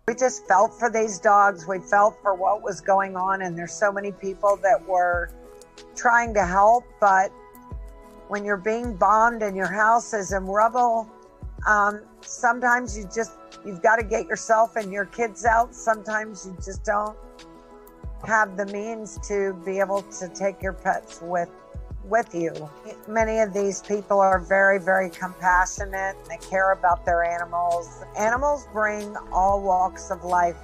We just felt for these dogs. We felt for what was going on, and there's so many people that were trying to help, but when you're being bombed and your house is in rubble, sometimes you've got to get yourself and your kids out. Sometimes you just don't have the means to be able to take your pets with you. Many of these people are very, very compassionate. They care about their animals. Animals bring all walks of life,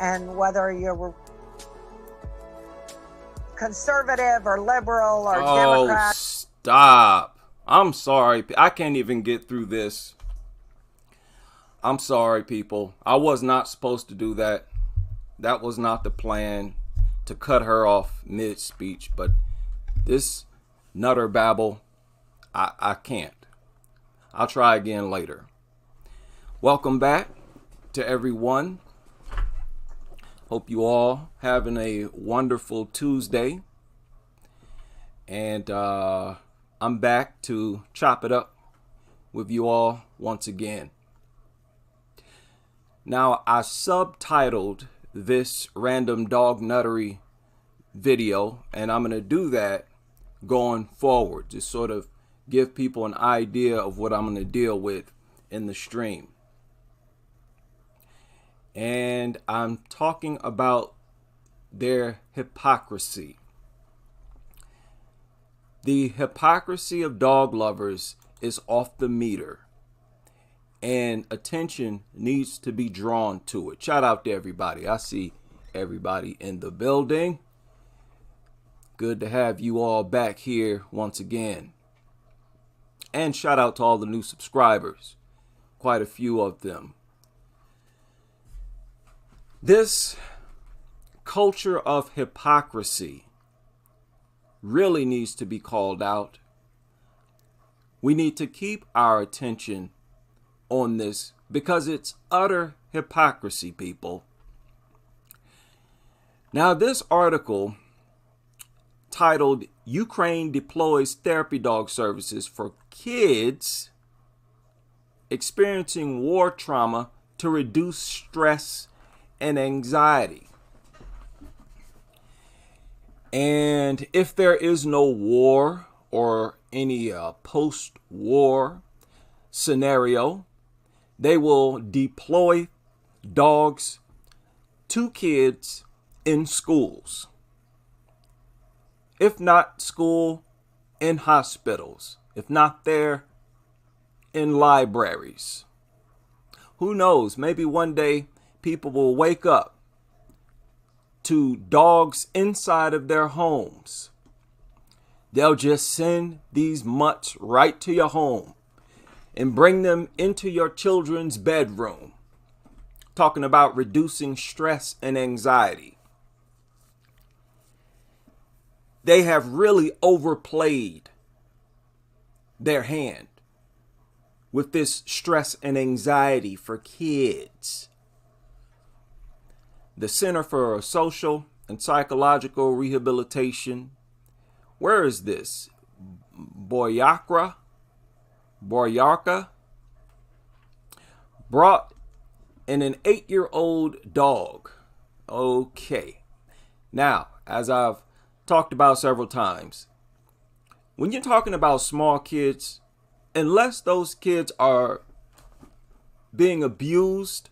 and whether you're conservative or liberal or Democrat. Stop. I'm sorry. I can't even get through this. I'm sorry, people. I was not supposed to do that. That was not the plan, to cut her off mid-speech. But this nutter babble, I can't. I'll try again later. Welcome back to everyone. Hope you all having a wonderful Tuesday. And I'm back to chop it up with you all once again. Now, I subtitled this random dog nuttery video, and I'm going to do that going forward, just sort of give people an idea of what I'm going to deal with in the stream. And I'm talking about their hypocrisy. The hypocrisy of dog lovers is off the meter, and attention needs to be drawn to it. Shout out to everybody. I see everybody in the building. Good to have you all back here once again. And shout out to all the new subscribers. Quite a few of them. This culture of hypocrisy really needs to be called out. We need to keep our attention on this because it's utter hypocrisy, people. Now, this article titled "Ukraine Deploys Therapy Dog Services for Kids Experiencing War Trauma to Reduce Stress and Anxiety." And if there is no war or any post-war scenario, they will deploy dogs to kids in schools. If not school, in hospitals. If not there, in libraries. Who knows? Maybe one day people will wake up to dogs inside of their homes. They'll just send these mutts right to your home and bring them into your children's bedroom. Talking about reducing stress and anxiety. They have really overplayed their hand with this stress and anxiety for kids. The Center for Social and Psychological Rehabilitation, where is this? Boyarka, brought in an 8-year-old dog. Okay. Now, as I've talked about several times, when you're talking about small kids, unless those kids are being abused,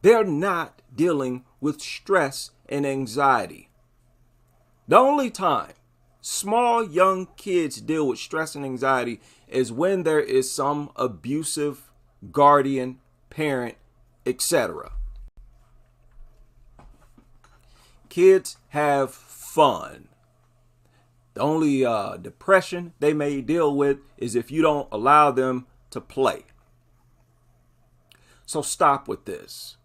they're not dealing with stress and anxiety. The only time small young kids deal with stress and anxiety is when there is some abusive guardian, parent, etc. Kids have fun. The only depression they may deal with is if you don't allow them to play. So stop with this.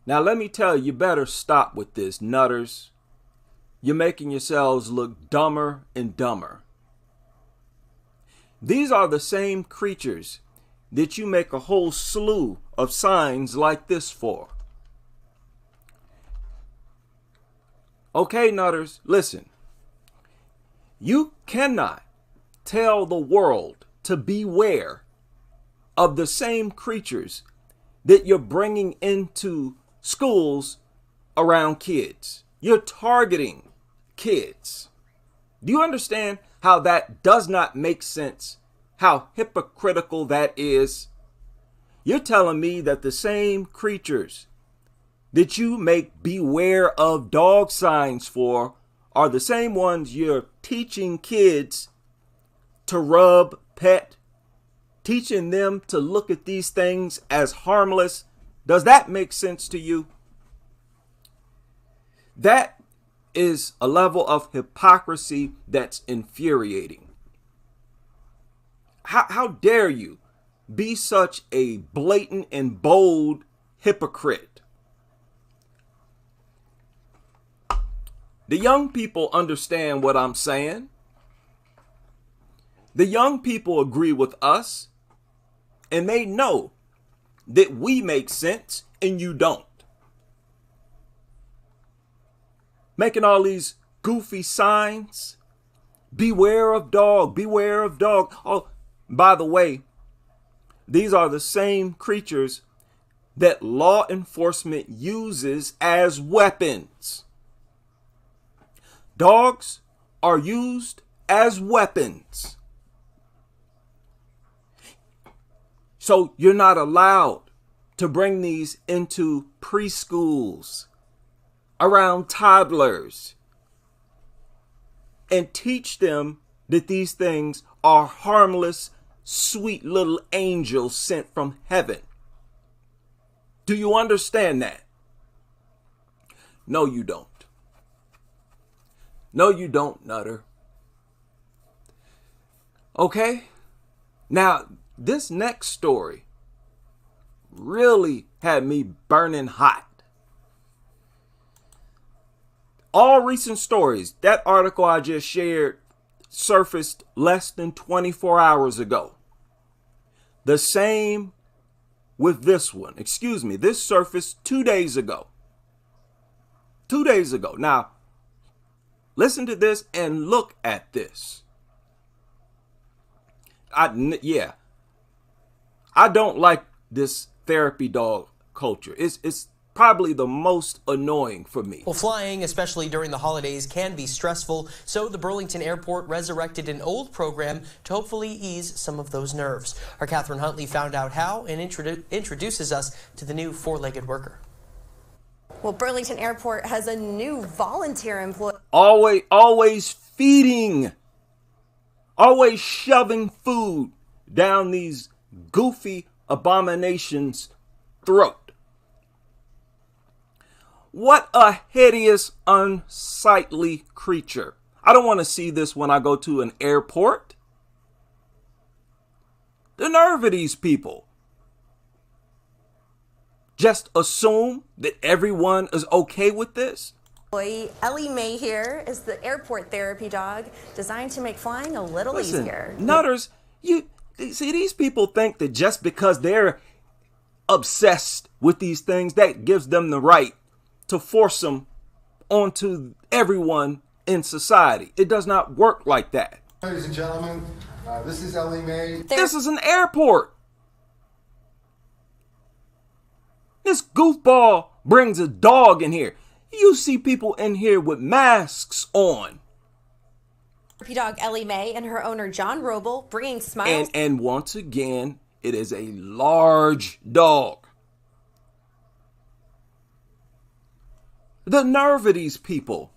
Now let me tell you, you better stop with this, nutters. You're making yourselves look dumber and dumber. These are the same creatures that you make a whole slew of signs like this for. Okay, nutters, listen. You cannot tell the world to beware of the same creatures that you're bringing into schools around kids. You're targeting kids. Do you understand how that does not make sense? How hypocritical that is? You're telling me that the same creatures that you make beware of dog signs for are the same ones you're teaching kids to rub, pet, teaching them to look at these things as harmless. Does that make sense to you? That is a level of hypocrisy that's infuriating. How dare you be such a blatant and bold hypocrite? The young people understand what I'm saying. The young people agree with us, and they know that we make sense and you don't. Making all these goofy signs. Beware of dog, beware of dog. Oh, by the way, these are the same creatures that law enforcement uses as weapons. Dogs are used as weapons. So you're not allowed to bring these into preschools, around toddlers, and teach them that these things are harmless, sweet little angels sent from heaven. Do you understand that? No, you don't. No, you don't, Nutter. Okay? Now, this next story really had me burning hot. All recent stories, that article I just shared surfaced less than 24 hours ago. The same with this one. Excuse me, this surfaced 2 days ago. 2 days ago. Now, listen to this and look at this. I don't like this therapy dog culture. It's probably the most annoying for me. Well, flying, especially during the holidays, can be stressful, so the Burlington Airport resurrected an old program to hopefully ease some of those nerves. Our Catherine Huntley found out how and introduces us to the new four-legged worker. Well, Burlington Airport has a new volunteer employee. Always feeding, always shoving food down these goofy abominations' throat. What a hideous, unsightly creature. I don't want to see this when I go to an airport. The nerve of these people. Just assume that everyone is okay with this. Ellie Mae here is the airport therapy dog designed to make flying a little easier. Nutters, you see, these people think that just because they're obsessed with these things, that gives them the right to force them onto everyone in society. It does not work like that. Ladies and gentlemen, this is Ellie Mae. This is an airport. This goofball brings a dog in here. You see people in here with masks on. Therapy dog Ellie Mae and her owner John Roble bringing smiles. And once again, it is a large dog. The nerve of these people.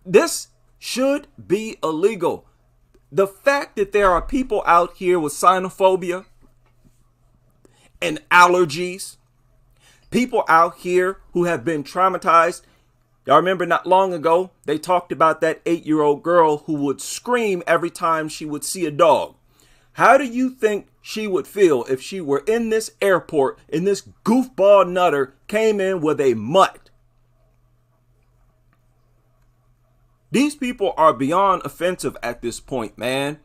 This should be illegal. The fact that there are people out here with xenophobia and allergies, people out here who have been traumatized. Y'all remember not long ago, they talked about that 8-year-old girl who would scream every time she would see a dog. How do you think she would feel if she were in this airport and this goofball Nutter came in with a mutt? These people are beyond offensive at this point, man.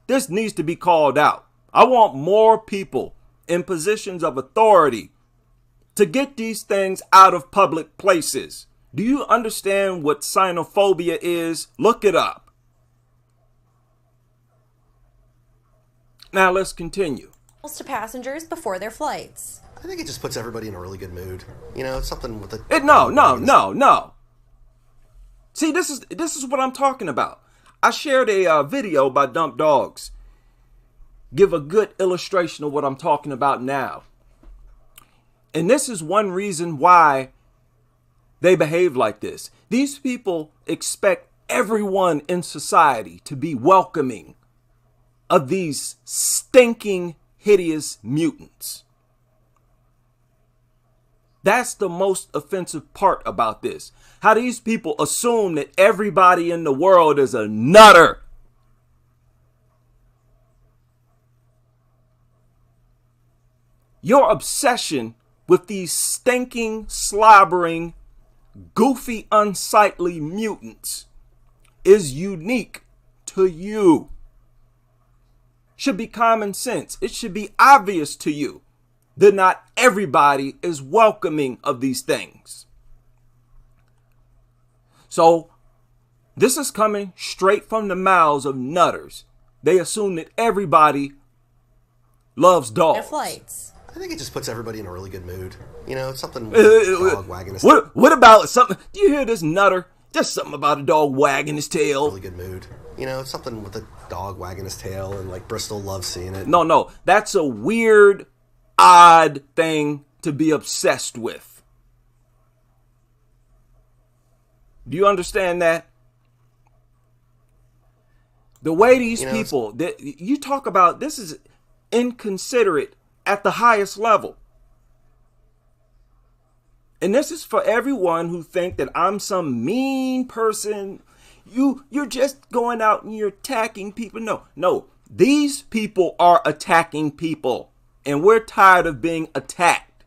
This needs to be called out. I want more people in positions of authority to get these things out of public places. Do you understand what xenophobia is? Look it up. Now let's continue. to passengers before their flights. I think it just puts everybody in a really good mood. You know, it's something with the... No. See, this is what I'm talking about. I shared a video by Dump Dogs. Give a good illustration of what I'm talking about now. And this is one reason why they behave like this. These people expect everyone in society to be welcoming of these stinking, hideous mutants. That's the most offensive part about this. How these people assume that everybody in the world is a nutter. Your obsession with these stinking, slobbering, goofy, unsightly mutants is unique to you. Should be common sense. It should be obvious to you that not everybody is welcoming of these things. So this is coming straight from the mouths of nutters. They assume that everybody loves dogs. Their flights. I think it just puts everybody in a really good mood. You know, it's something with a dog wagging his tail. What about something? Do you hear this nutter? Just something about a dog wagging his tail. Really good mood. You know, it's something with a dog wagging his tail, and like Bristol loves seeing it. No. That's a weird, odd thing to be obsessed with. Do you understand that? The way these people, that you talk about, this is inconsiderate at the highest level. And this is for everyone who think that I'm some mean person. You're just going out and you're attacking people. No. These people are attacking people. And we're tired of being attacked.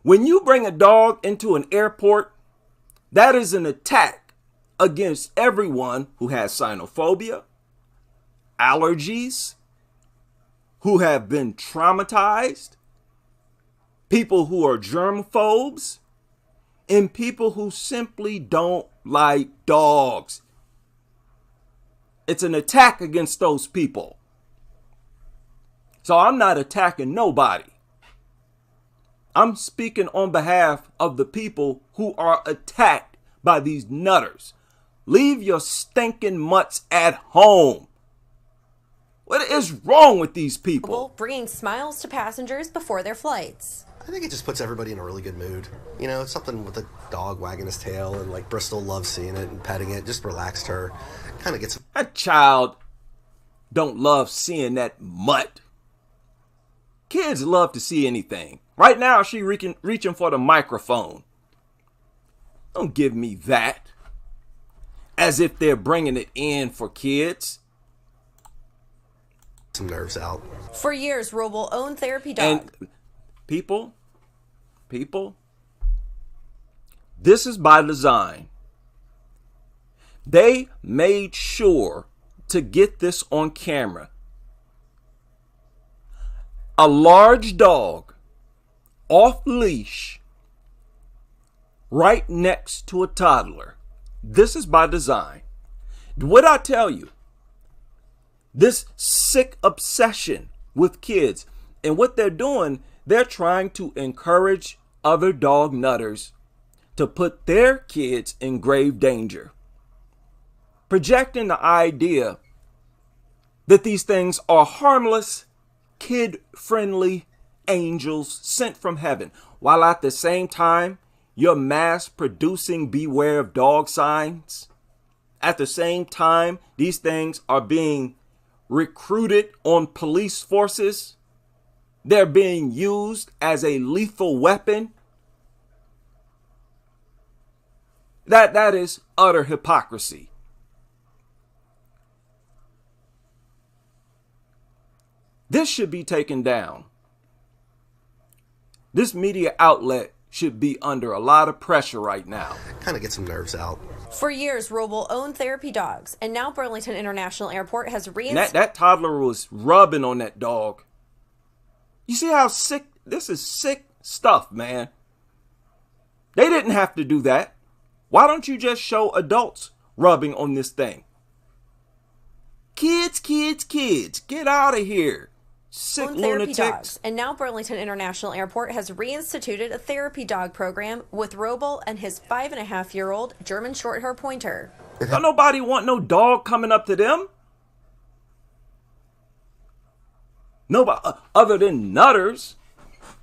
When you bring a dog into an airport, that is an attack against everyone who has xenophobia, allergies, who have been traumatized, people who are germaphobes, and people who simply don't like dogs. It's an attack against those people. So I'm not attacking nobody. I'm speaking on behalf of the people who are attacked by these nutters. Leave your stinking mutts at home. What is wrong with these people? Bringing smiles to passengers before their flights. I think it just puts everybody in a really good mood. You know, it's something with a dog wagging his tail, and like Bristol loves seeing it and petting it. Just relaxed her. Kind of gets... That child don't love seeing that mutt. Kids love to see anything. Right now, she reaching for the microphone. Don't give me that. As if they're bringing it in for kids. Some nerves out. For years, Roble owned therapy dog. And people, this is by design. They made sure to get this on camera. A large dog off leash right next to a toddler. This is by design. What I tell you, this sick obsession with kids, and what they're doing, they're trying to encourage other dog nutters to put their kids in grave danger. Projecting the idea that these things are harmless, kid-friendly angels sent from heaven, while at the same time, you're mass-producing beware of dog signs. At the same time, these things are being recruited on police forces. They're being used as a lethal weapon. That is utter hypocrisy. This should be taken down. This media outlet should be under a lot of pressure right now. Kind of get some nerves out. For years, Roble owned therapy dogs, and now Burlington International Airport has that toddler was rubbing on that dog. You see how sick? This is sick stuff, man. They didn't have to do that. Why don't you just show adults rubbing on this thing? Kids, get out of here. Sick Therapy lunatics. dogs. And now Burlington International Airport has reinstituted a therapy dog program with Roble and his 5.5-year-old German Shorthair Pointer. Don't nobody want no dog coming up to them. Nobody, other than nutters.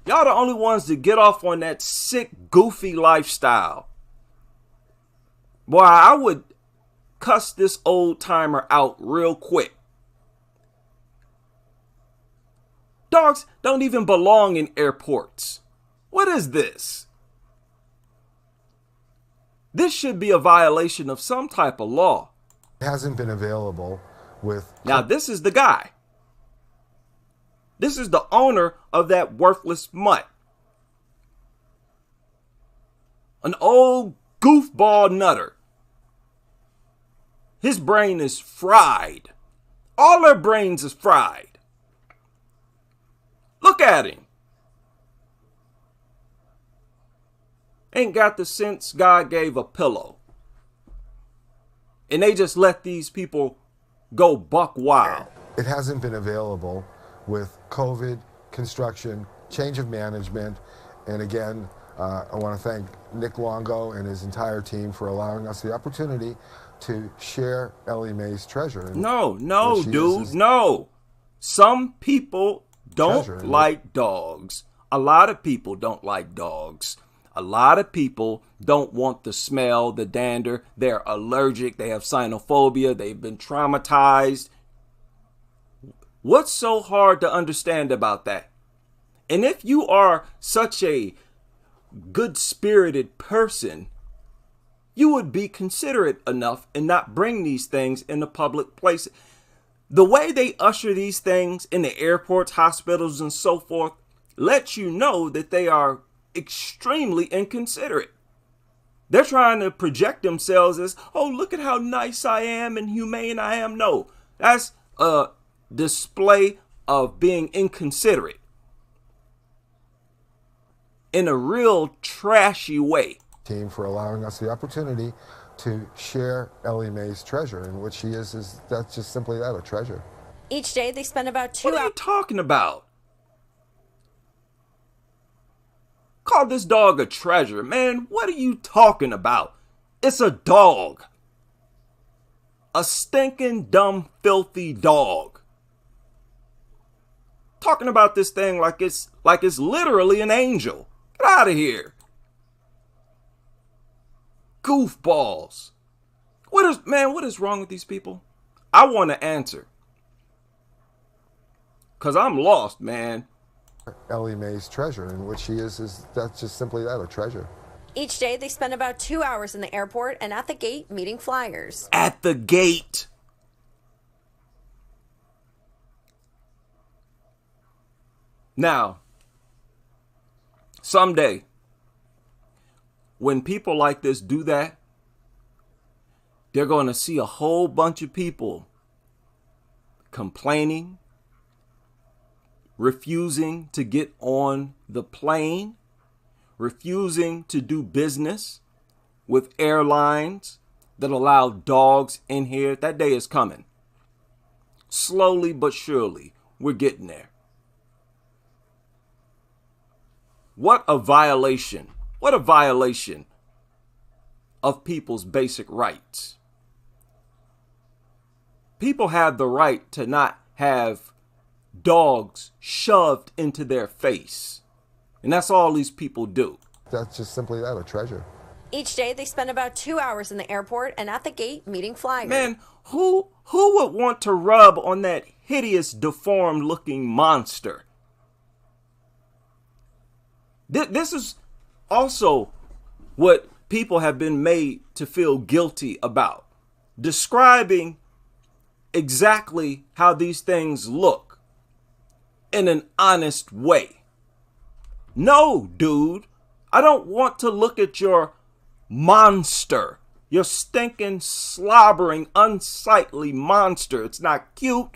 Y'all the only ones that get off on that sick, goofy lifestyle. Boy, I would cuss this old timer out real quick. Dogs don't even belong in airports. What is this? This should be a violation of some type of law. It hasn't been available with... Now, this is the guy. This is the owner of that worthless mutt. An old goofball nutter. His brain is fried. All their brains is fried. Look at him. Ain't got the sense God gave a pillow. And they just let these people go buck wild. It hasn't been available with COVID, construction, change of management. And again, I want to thank Nick Longo and his entire team for allowing us the opportunity to share Ellie Mae's treasure. No, dude, no. Some people don't like dogs. A lot of people don't like dogs. A lot of people don't want the smell, the dander. They're allergic. They have cynophobia. They've been traumatized. What's so hard to understand about that? And if you are such a good-spirited person, you would be considerate enough and not bring these things in the public place. The way they usher these things in the airports, hospitals, and so forth lets you know that they are extremely inconsiderate. They're trying to project themselves as, oh, look at how nice I am and humane I am. No, that's a display of being inconsiderate in a real trashy way. Team for allowing us the opportunity to share Ellie Mae's treasure, and what she is that's just simply that, a treasure. Each day they spend about 2 hours. What are you talking about? Call this dog a treasure, man. What are you talking about? It's a dog. A stinking, dumb, filthy dog. Talking about this thing like it's literally an angel. Get out of here. Goofballs. What is wrong with these people? I want to answer. Because I'm lost, man. Ellie Mae's treasure, and what she is that's just simply that, a treasure. Each day they spend about 2 hours in the airport and at the gate meeting flyers. At the gate. Now, someday, when people like this do that, they're going to see a whole bunch of people complaining, refusing to get on the plane, refusing to do business with airlines that allow dogs in here. That day is coming. Slowly but surely, we're getting there. What a violation. What a violation of people's basic rights. People have the right to not have dogs shoved into their face. And that's all these people do. That's just simply that, a treasure. Each day they spend about 2 hours in the airport and at the gate meeting flyers. Man, who would want to rub on that hideous, deformed looking monster? This is also what people have been made to feel guilty about. Describing exactly how these things look in an honest way. No, dude, I don't want to look at your monster. Your stinking, slobbering, unsightly monster. It's not cute.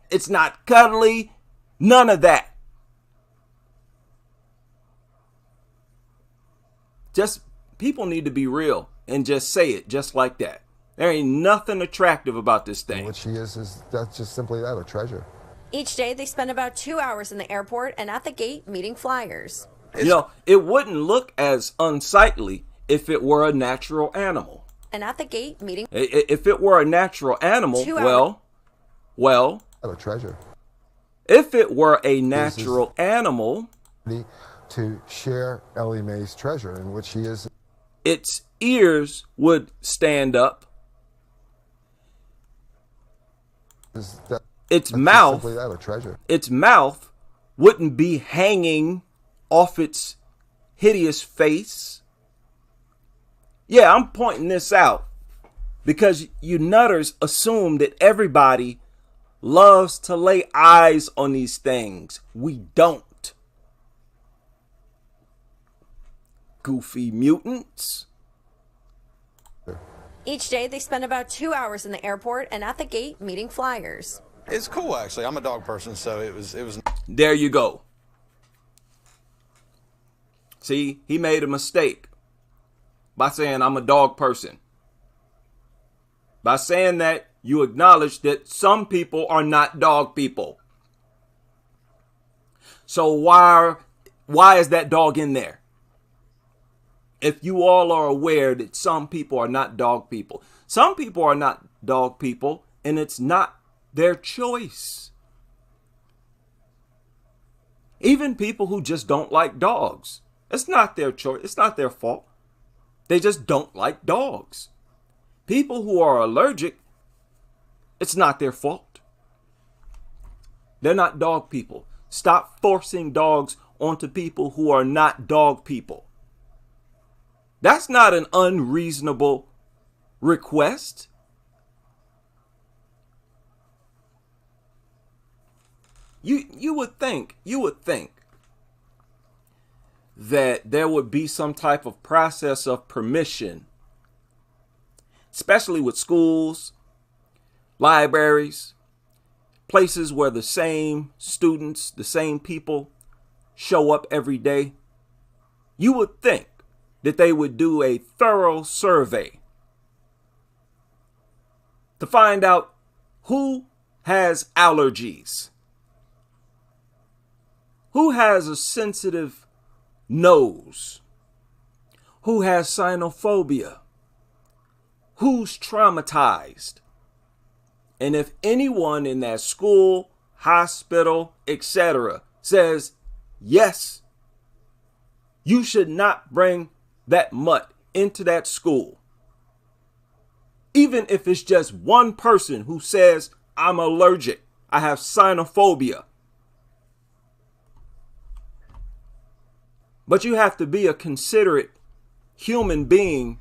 It's not cuddly. None of that. Just, people need to be real and just say it just like that. There ain't nothing attractive about this thing. What she is that's just simply that, a treasure. Each day, they spend about 2 hours in the airport and at the gate meeting flyers. You know, it wouldn't look as unsightly if it were a natural animal. And at the gate meeting. If it were a natural animal, well, a treasure. If it were a natural animal, to share Ellie Mae's treasure, in which she is. Its ears would stand up. Its mouth, simply that, a treasure. Its mouth wouldn't be hanging off its hideous face. Yeah, I'm pointing this out because you nutters assume that everybody loves to lay eyes on these things. We don't. Goofy mutants. Each day, they spend about 2 hours in the airport and at the gate meeting flyers. It's cool, actually. I'm a dog person, so it was. There you go. See, he made a mistake by saying I'm a dog person. By saying that, you acknowledge that some people are not dog people. So why is that dog in there? If you all are aware that some people are not dog people. Some people are not dog people, and it's not their choice. Even people who just don't like dogs. It's not their choice. It's not their fault. They just don't like dogs. People who are allergic, it's not their fault. They're not dog people. Stop forcing dogs onto people who are not dog people. That's not an unreasonable request. You would think that there would be some type of process of permission, especially with schools, libraries, places where the same students, the same people show up every day. You would think that they would do a thorough survey to find out who has allergies, who has a sensitive nose, who has cynophobia, who's traumatized. And if anyone in that school, hospital, etc. says, yes, you should not bring that mutt into that school. Even if it's just one person who says, I'm allergic, I have cynophobia. But you have to be a considerate human being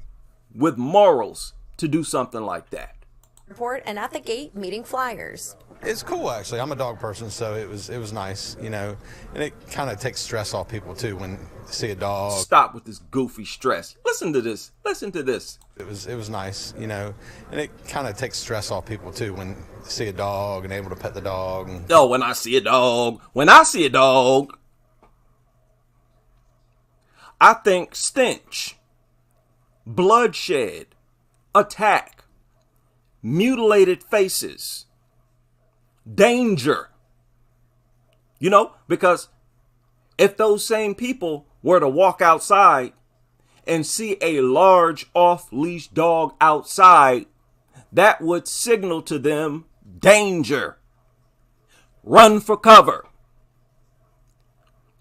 with morals to do something like that. Report and at the gate meeting flyers. It's cool, actually. I'm a dog person, so it was nice, you know, and it kind of takes stress off people too when they see a dog. Stop with this goofy stress. Listen to this. Listen to this. It was nice, you know, and it kind of takes stress off people too when they see a dog and able to pet the dog. Oh, when I see a dog, I think stench, bloodshed, attack, mutilated faces, danger. You know, because if those same people were to walk outside and see a large off-leash dog outside, that would signal to them danger. Run for cover.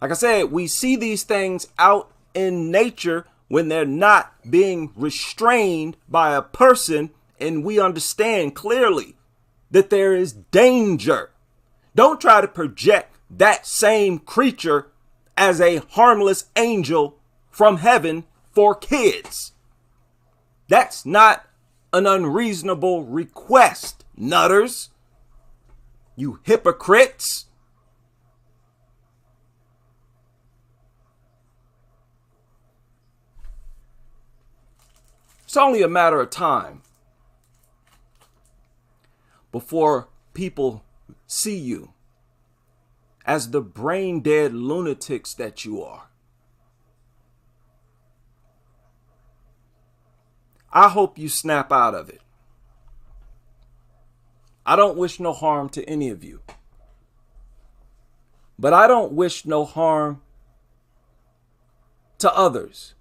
Like I said, we see these things out in nature when they're not being restrained by a person, and we understand clearly that there is danger. Don't try to project that same creature as a harmless angel from heaven for kids. That's not an unreasonable request, nutters. You hypocrites. It's only a matter of time before people see you as the brain-dead lunatics that you are. I hope you snap out of it. I don't wish no harm to any of you. But I don't wish no harm to others,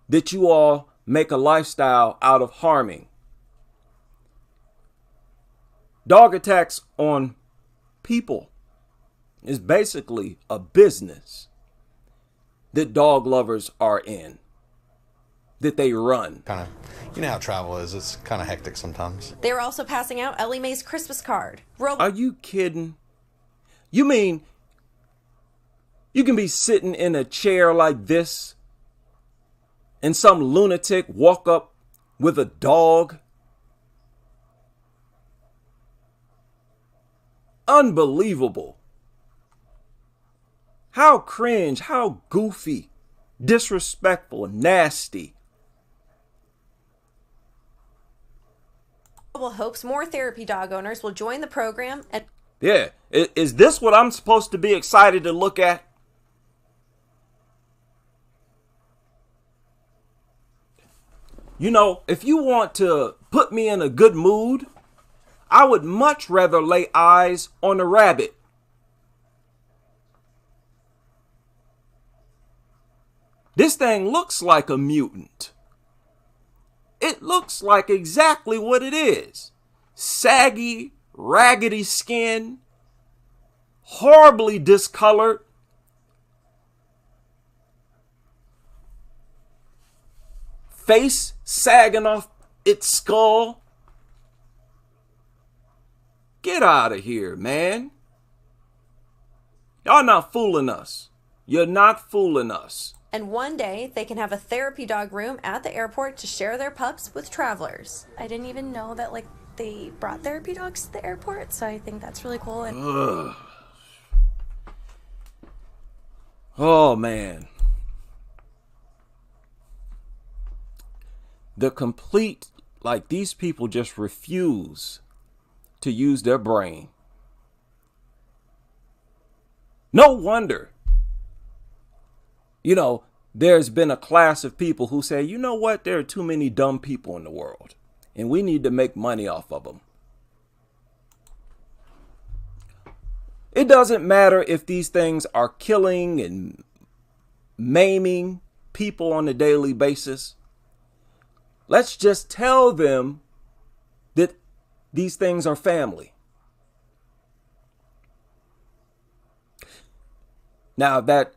that you all make a lifestyle out of harming. Dog attacks on people is basically a business that dog lovers are in, that they run. Kind of, you know how travel is. It's kind of hectic sometimes. They were also passing out Ellie Mae's Christmas card. Are you kidding? You mean you can be sitting in a chair like this and some lunatic walk up with a dog? Unbelievable. How cringe, how goofy, disrespectful, nasty. Hopes more therapy dog owners will join the program. And yeah, is this what I'm supposed to be excited to look at? You know, if you want to put me in a good mood, I would much rather lay eyes on a rabbit. This thing looks like a mutant. It looks like exactly what it is. Saggy, raggedy skin, horribly discolored. Face sagging off its skull. Get out of here, man. Y'all not fooling us. You're not fooling us. And one day they can have a therapy dog room at the airport to share their pups with travelers. I didn't even know that they brought therapy dogs to the airport, so I think that's really cool. Ugh. Oh man. The complete, these people just refuse to use their brain. No wonder. You know, there's been a class of people who say, you know what, there are too many dumb people in the world, and we need to make money off of them. It doesn't matter if these things are killing and maiming people on a daily basis. Let's just tell them that these things are family. Now, that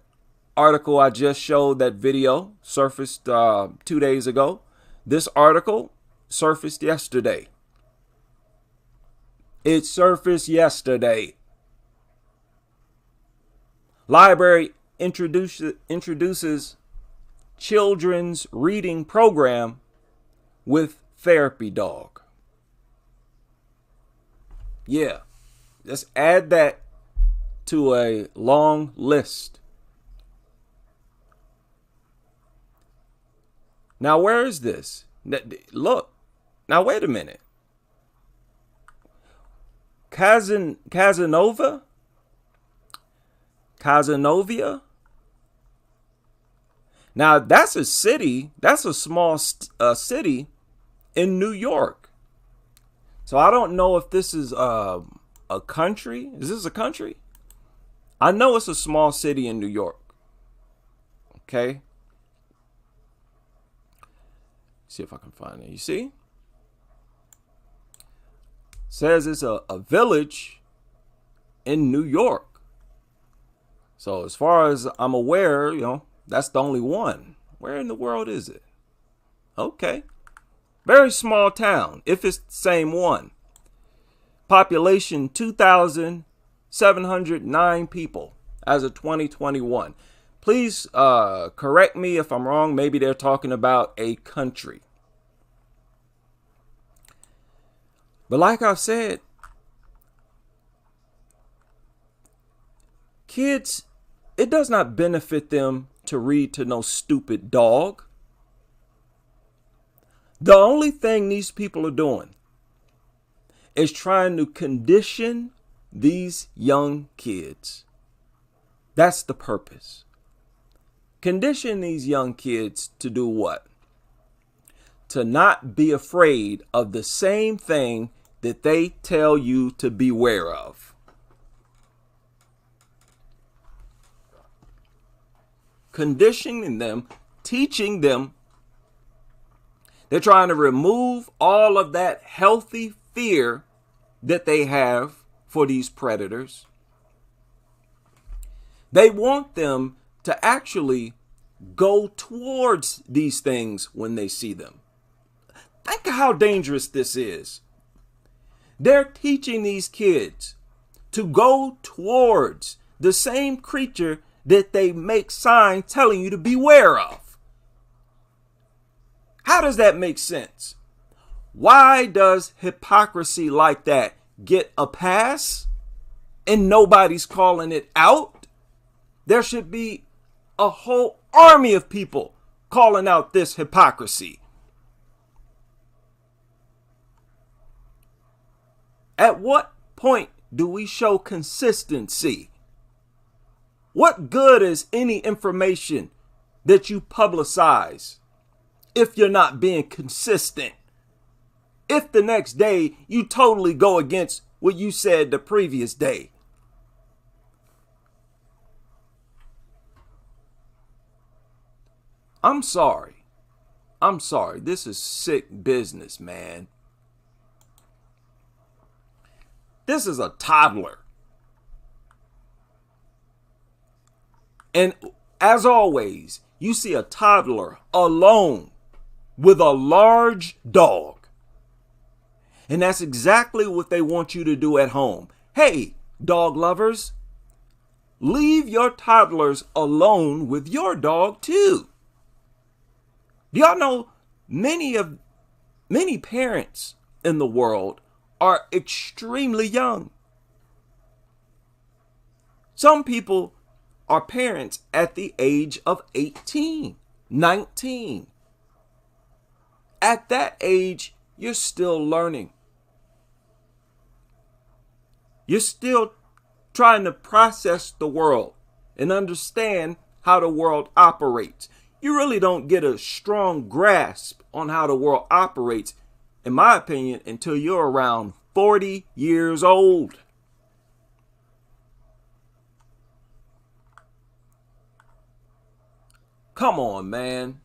article I just showed, that video surfaced 2 days ago. This article surfaced yesterday. It surfaced yesterday. Library introduces children's reading program with therapy dog. Yeah, just add that to a long list. Now, where is this? Look, now wait a minute. Casanova? Now, that's a city. That's a small city in New York. So I don't know if this is a country. Is this a country? I know it's a small city in New York. Okay. See if I can find it. You see? Says it's a village in New York. So as far as I'm aware, you know, that's the only one. Where in the world is it? Okay. Very small town, if it's the same one. Population 2,709 people as of 2021. Please correct me if I'm wrong. Maybe they're talking about a country. But like I've said, kids, it does not benefit them to read to no stupid dog. The only thing these people are doing is trying to condition these young kids. That's the purpose. Condition these young kids to do what? To not be afraid of the same thing that they tell you to beware of. conditioning them, teaching them. They're trying to remove all of that healthy fear that they have for these predators. They want them to actually go towards these things when they see them. Think of how dangerous this is. They're teaching these kids to go towards the same creature that they make signs telling you to beware of. How does that make sense? Why does hypocrisy like that get a pass and nobody's calling it out? There should be a whole army of people calling out this hypocrisy. At what point do we show consistency? What good is any information that you publicize if you're not being consistent? If the next day you totally go against what you said the previous day? I'm sorry. This is sick business, man. This is a toddler. And as always, you see a toddler alone with a large dog. And that's exactly what they want you to do at home. Hey, dog lovers, leave your toddlers alone with your dog too. Do y'all know many parents in the world are extremely young? Some people are parents at the age of 18, 19. At that age, you're still learning. You're still trying to process the world and understand how the world operates. You really don't get a strong grasp on how the world operates, in my opinion, until you're around 40 years old. Come on, man.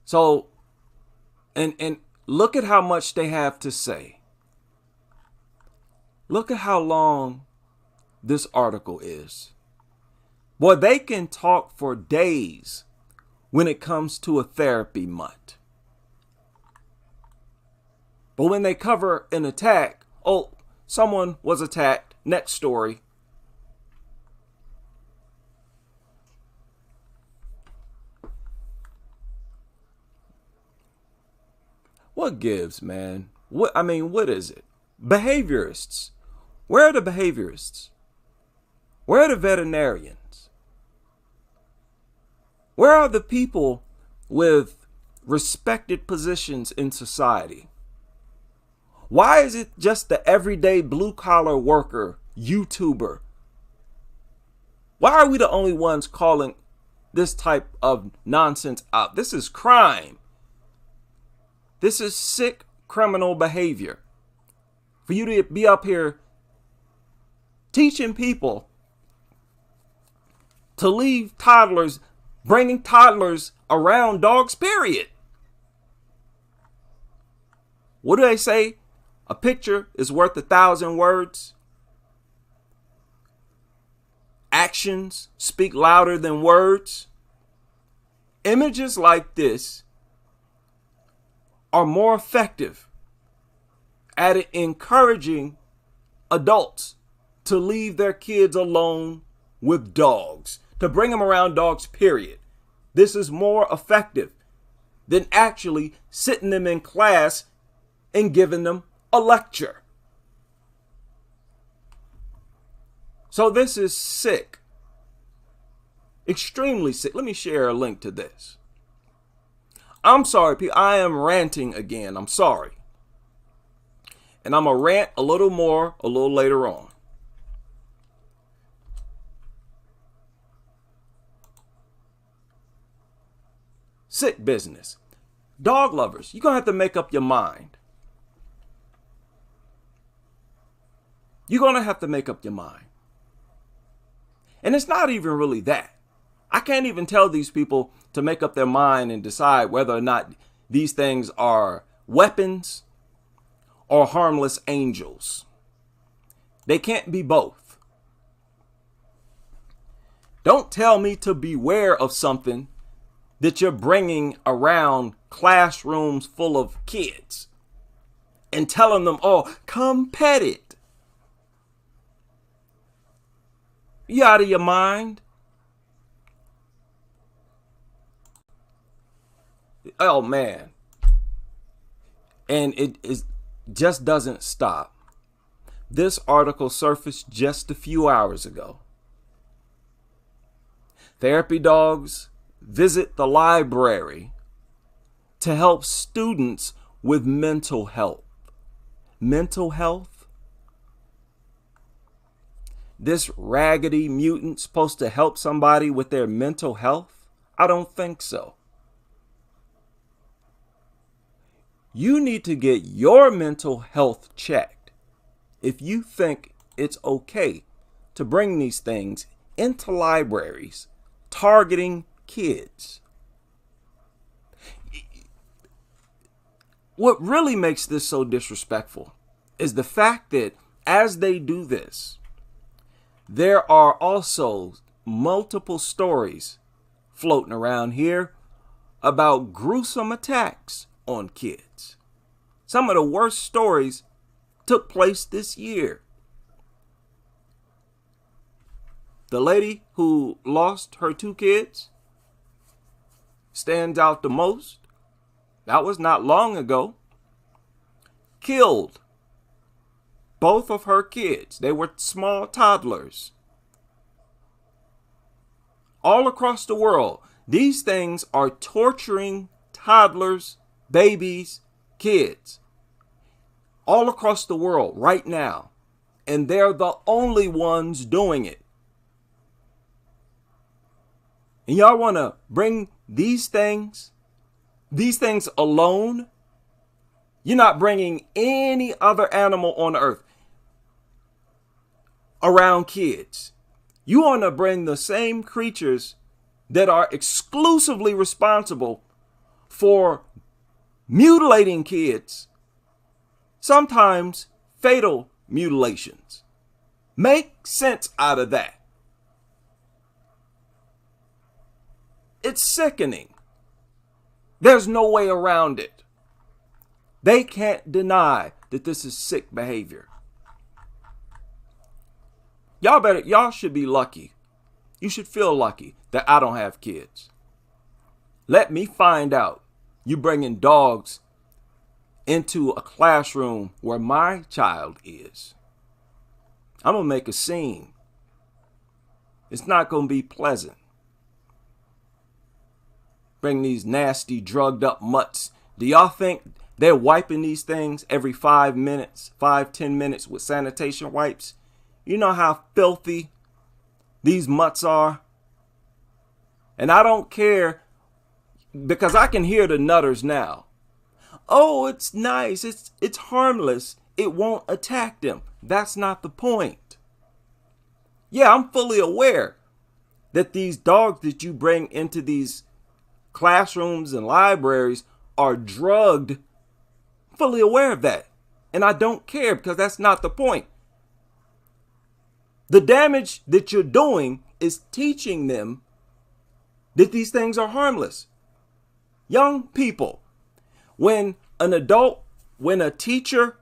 So, and look at how much they have to say. Look at how long this article is. Boy, they can talk for days when it comes to a therapy mutt. But when they cover an attack, oh, someone was attacked, next story. What gives, man? What is it? Behaviorists. Where are the behaviorists? Where are the veterinarians? Where are the people with respected positions in society? Why is it just the everyday blue-collar worker, YouTuber? Why are we the only ones calling this type of nonsense out? This is crime. This is sick criminal behavior. For you to be up here teaching people to leave toddlers, bringing toddlers around dogs, period. What do they say? A picture is worth 1,000 words. Actions speak louder than words. Images like this are more effective at encouraging adults to leave their kids alone with dogs, to bring them around dogs, period. This is more effective than actually sitting them in class and giving them a lecture. So this is sick. Extremely sick. Let me share a link to this. I'm sorry, people. I am ranting again. I'm sorry. And I'm going to rant a little more a little later on. Sick business. Dog lovers, you're going to have to make up your mind. You're going to have to make up your mind. And it's not even really that. I can't even tell these people to make up their mind and decide whether or not these things are weapons or harmless angels. They can't be both. Don't tell me to beware of something that you're bringing around classrooms full of kids and telling them, oh, come pet it. You out of your mind? Oh, man. And it just doesn't stop. This article surfaced just a few hours ago. Therapy dogs visit the library to help students with mental health. Mental health? This raggedy mutant supposed to help somebody with their mental health? I don't think so. You need to get your mental health checked if you think it's okay to bring these things into libraries targeting kids. What really makes this so disrespectful is the fact that as they do this, there are also multiple stories floating around here about gruesome attacks on kids. Some of the worst stories took place this year. The lady who lost her 2 kids stands out the most. That was not long ago. Killed both of her kids. They were small toddlers. All across the world, these things are torturing toddlers, babies, kids. All across the world right now. And they're the only ones doing it. And y'all want to bring these things alone? You're not bringing any other animal on earth around kids. You want to bring the same creatures that are exclusively responsible for mutilating kids, sometimes fatal mutilations. Make sense out of that. It's sickening. There's no way around it. They can't deny that this is sick behavior. Y'all should be lucky. You should feel lucky that I don't have kids. Let me find out you bringing dogs into a classroom where my child is. I'm going to make a scene. It's not going to be pleasant. Bring these nasty, drugged up mutts. Do y'all think they're wiping these things every 5 minutes, 5-10 minutes with sanitation wipes? You know how filthy these mutts are? And I don't care because I can hear the nutters now. Oh, it's nice. It's harmless. It won't attack them. That's not the point. Yeah, I'm fully aware that these dogs that you bring into these classrooms and libraries are drugged. Fully aware of that. And I don't care because that's not the point. The damage that you're doing is teaching them that these things are harmless. Young people, when an adult, when a teacher,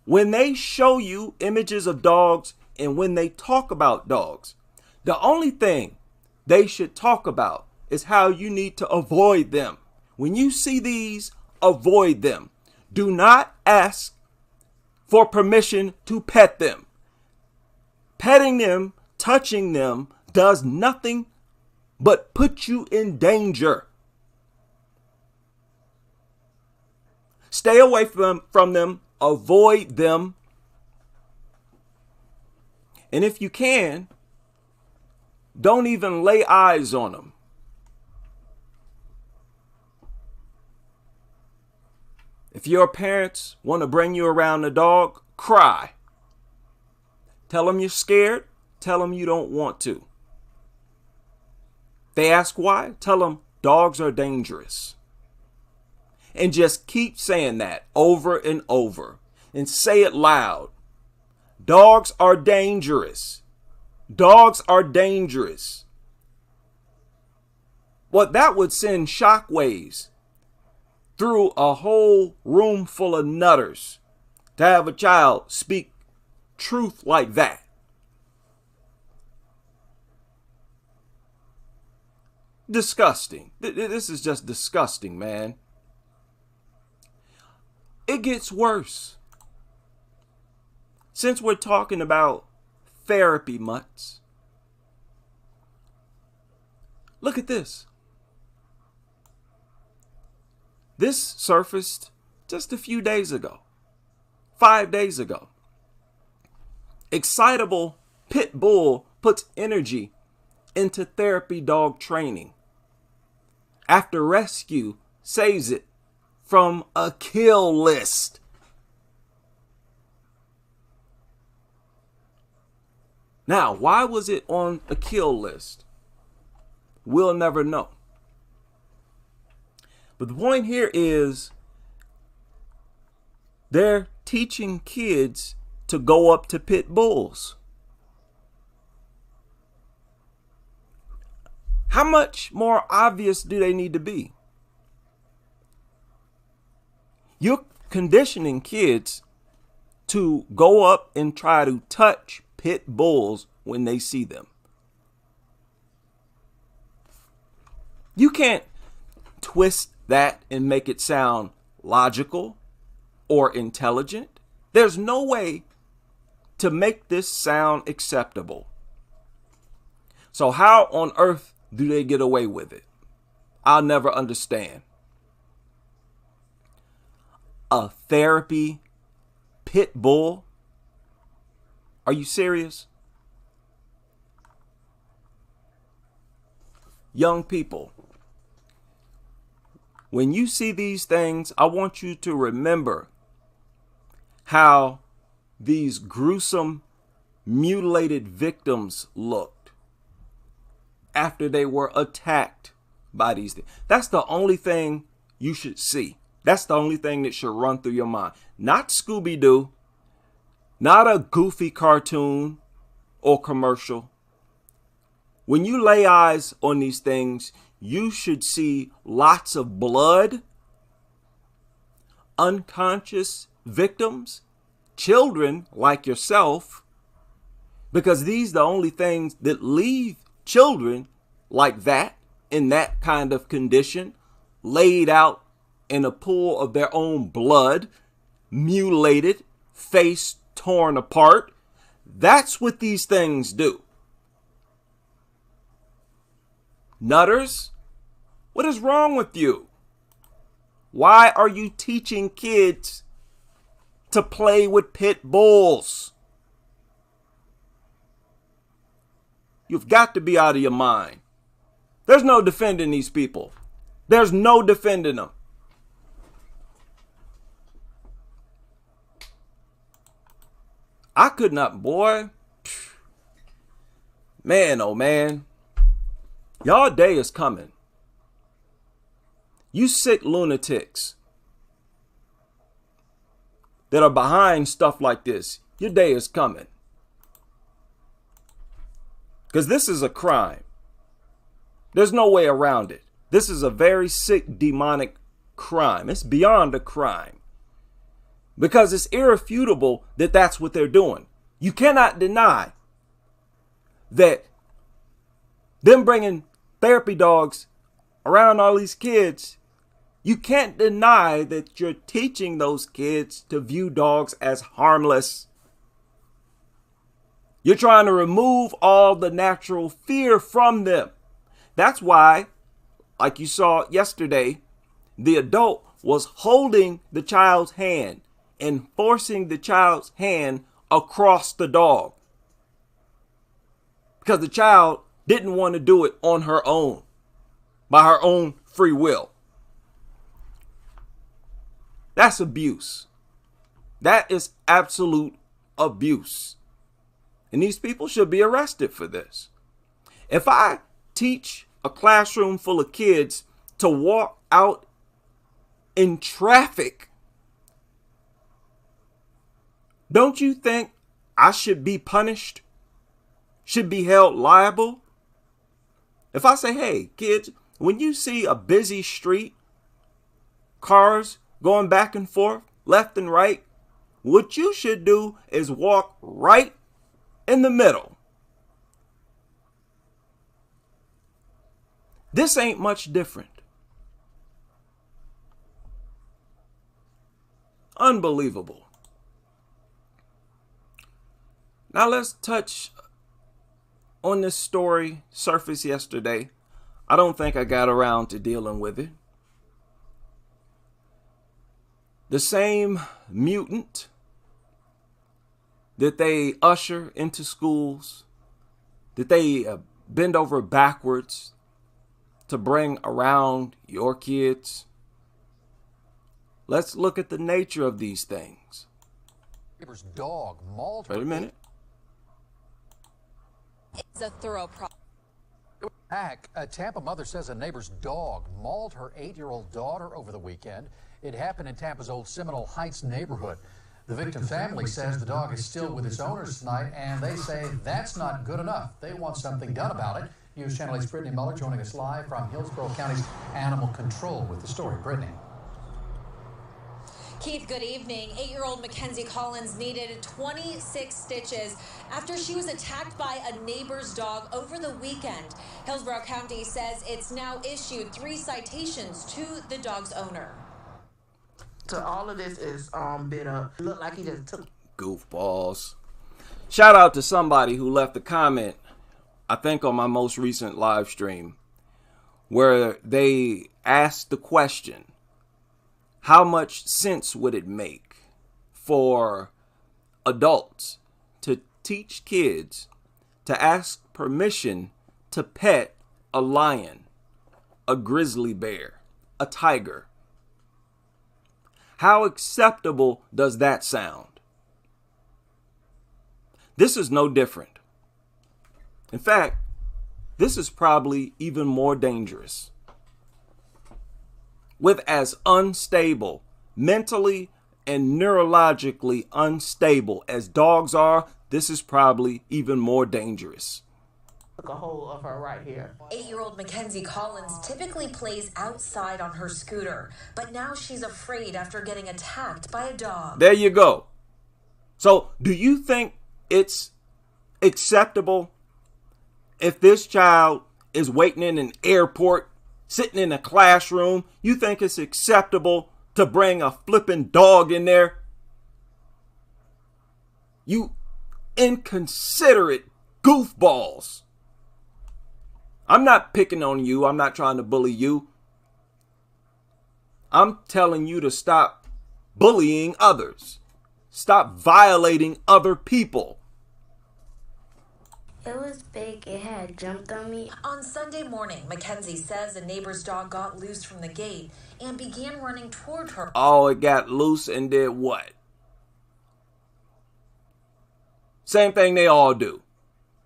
when they show you images of dogs and when they talk about dogs, the only thing they should talk about is how you need to avoid them. When you see these, avoid them. Do not ask for permission to pet them. Petting them, touching them does nothing but put you in danger. Stay away from them. Avoid them. And if you can, don't even lay eyes on them. If your parents want to bring you around the dog, cry. Tell them you're scared. Tell them you don't want to. They ask why. Tell them dogs are dangerous. And just keep saying that over and over. And say it loud. Dogs are dangerous. Dogs are dangerous. What that would send shockwaves through a whole room full of nutters to have a child speak truth like that. Disgusting. This is just disgusting, man. It gets worse. Since we're talking about therapy mutts, look at this. This surfaced just a few days ago, 5 days ago. Excitable pit bull puts energy into therapy dog training after rescue saves it from a kill list. Now, why was it on a kill list? We'll never know. But the point here is they're teaching kids to go up to pit bulls. How much more obvious do they need to be? You're conditioning kids to go up and try to touch pit bulls when they see them. You can't twist that and make it sound logical or intelligent. There's no way to make this sound acceptable. So how on earth do they get away with it? I'll never understand. A therapy pit bull? Are you serious? Young people, when you see these things, I want you to remember how these gruesome, mutilated victims looked after they were attacked by these things. That's the only thing you should see. That's the only thing that should run through your mind. Not Scooby-Doo, not a goofy cartoon or commercial. When you lay eyes on these things, you should see lots of blood, unconscious victims, children like yourself, because these are the only things that leave children like that, in that kind of condition, laid out in a pool of their own blood, mutilated, face torn apart. That's what these things do. Nutters, what is wrong with you? Why are you teaching kids to play with pit bulls? You've got to be out of your mind. There's no defending these people. There's no defending them. I could not, boy. Man, oh man. Y'all day is coming. You sick lunatics that are behind stuff like this, your day is coming. Because this is a crime. There's no way around it. This is a very sick, demonic crime. It's beyond a crime. Because it's irrefutable that that's what they're doing. You cannot deny that them bringing therapy dogs around all these kids, you can't deny that you're teaching those kids to view dogs as harmless. You're trying to remove all the natural fear from them. That's why, like you saw yesterday, the adult was holding the child's hand and forcing the child's hand across the dog. Because the child didn't want to do it on her own, by her own free will. That's abuse. That is absolute abuse. And these people should be arrested for this. If I teach a classroom full of kids to walk out in traffic, don't you think I should be punished? Should be held liable? If I say, hey, kids, when you see a busy street, cars going back and forth, left and right, what you should do is walk right in the middle. This ain't much different. Unbelievable. Now let's touch on this story surfaced yesterday. I don't think I got around to dealing with it. The same mutant that they usher into schools, that they bend over backwards to bring around your kids. Let's look at the nature of these things. Neighbor's dog mauled her. Wait a minute. It's a thorough problem. A Tampa mother says a neighbor's dog mauled her 8-year-old daughter over the weekend. It happened in Tampa's Old Seminole Heights neighborhood. The victim family says the dog is still with its owners tonight, and they say that's not good enough. They want something done about it. News Channel 8's Brittany Muller joining us live from Hillsborough County's Animal Control with the story. Brittany. Keith, good evening. 8-year-old Mackenzie Collins needed 26 stitches after she was attacked by a neighbor's dog over the weekend. Hillsborough County says it's now issued 3 citations to the dog's owner. So all of this is look like he just took Goofballs. Shout out to somebody who left a comment, I think on my most recent live stream, where they asked the question, how much sense would it make for adults to teach kids to ask permission to pet a lion, a grizzly bear, a tiger? How acceptable does that sound? This is no different. In fact, this is probably even more dangerous. With as unstable, mentally and neurologically unstable as dogs are, this is probably even more dangerous. took a hold of her right here. 8-year-old Mackenzie Collins typically plays outside on her scooter, but now she's afraid after getting attacked by a dog. There you go. So, do you think it's acceptable if this child is waiting in an airport, sitting in a classroom? You think it's acceptable to bring a flipping dog in there? You inconsiderate goofballs. I'm not picking on you. I'm not trying to bully you. I'm telling you to stop bullying others. Stop violating other people. It was big. It had jumped on me. On Sunday morning, Mackenzie says a neighbor's dog got loose from the gate and began running toward her. Oh, it got loose and did what? Same thing they all do.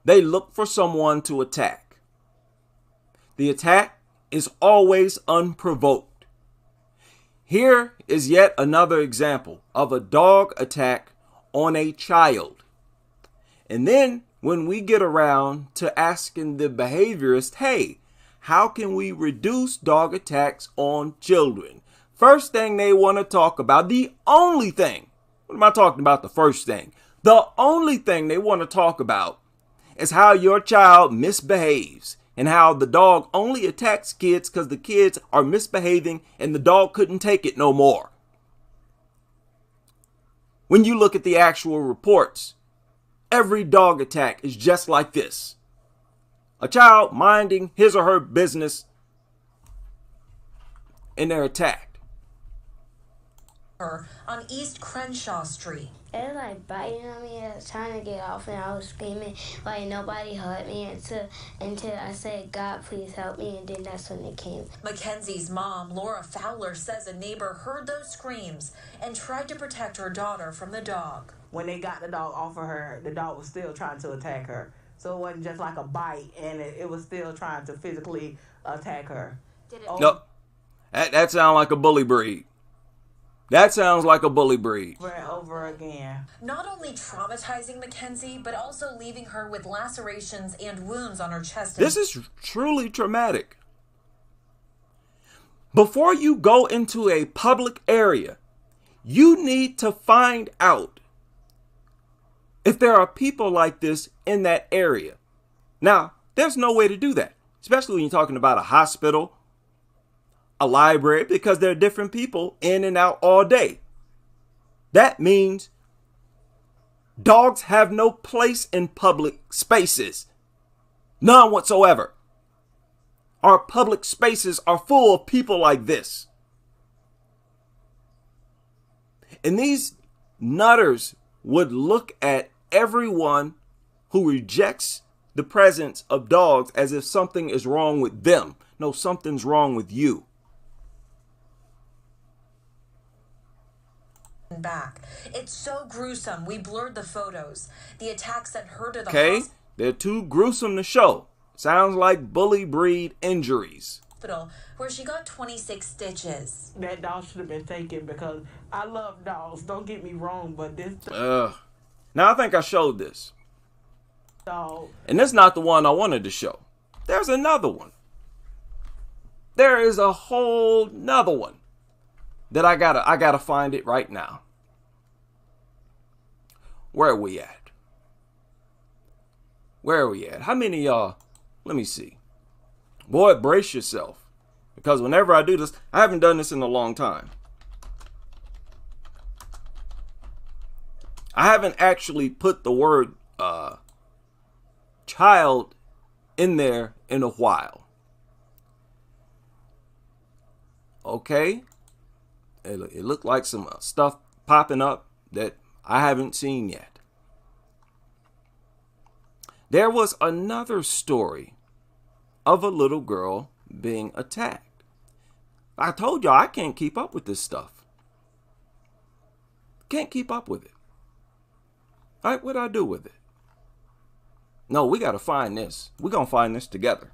They look for someone to attack. The attack is always unprovoked. Here is yet another example of a dog attack on a child. And then when we get around to asking the behaviorist, hey, how can we reduce dog attacks on children? First thing they want to talk about, the only thing, what am I talking about? The first thing. The only thing they want to talk about is how your child misbehaves and how the dog only attacks kids because the kids are misbehaving and the dog couldn't take it no more. When you look at the actual reports, every dog attack is just like this. A child minding his or her business and they're attacked. On East Crenshaw Street. It was like biting on me. I was trying to get off and I was screaming like nobody hurt me until I said, God, please help me. And then that's when it came. Mackenzie's mom, Laura Fowler, says a neighbor heard those screams and tried to protect her daughter from the dog. when they got the dog off of her, the dog was still trying to attack her. So it wasn't just like a bite, and it was still trying to physically attack her. No, that sounds like a bully breed. That sounds like a bully breed. Over and over again. Not only traumatizing Mackenzie, but also leaving her with lacerations and wounds on her chest. This is truly traumatic. Before you go into a public area, you need to find out if there are people like this in that area. Now, there's no way to do that, especially when you're talking about a hospital, a library, because there are different people in and out all day. That means dogs have no place in public spaces. None whatsoever. Our public spaces are full of people like this. And these nutters would look at everyone who rejects the presence of dogs as if something is wrong with them. No, something's wrong with you. Back. It's so gruesome. We blurred the photos. The attack sent her to the Okay, they're too gruesome to show. Sounds like bully breed injuries. hospital where she got 26 stitches. That dog should have been taken because I love dogs. Don't get me wrong, but this Now I think I showed this. dog. And this is not the one I wanted to show. There's another one. There is a whole nother one that I gotta find it right now. Where are we at? Where are we at? How many of y'all? Let me see. Boy, brace yourself. Because whenever I do this, I haven't done this in a long time. I haven't actually put the word child in there in a while. Okay. It looked like some stuff popping up that I haven't seen yet. There was another story of a little girl being attacked. I told y'all I can't keep up with this stuff. Can't keep up with it. All right, what do I do with it? No, we got to find this. We're going to find this together.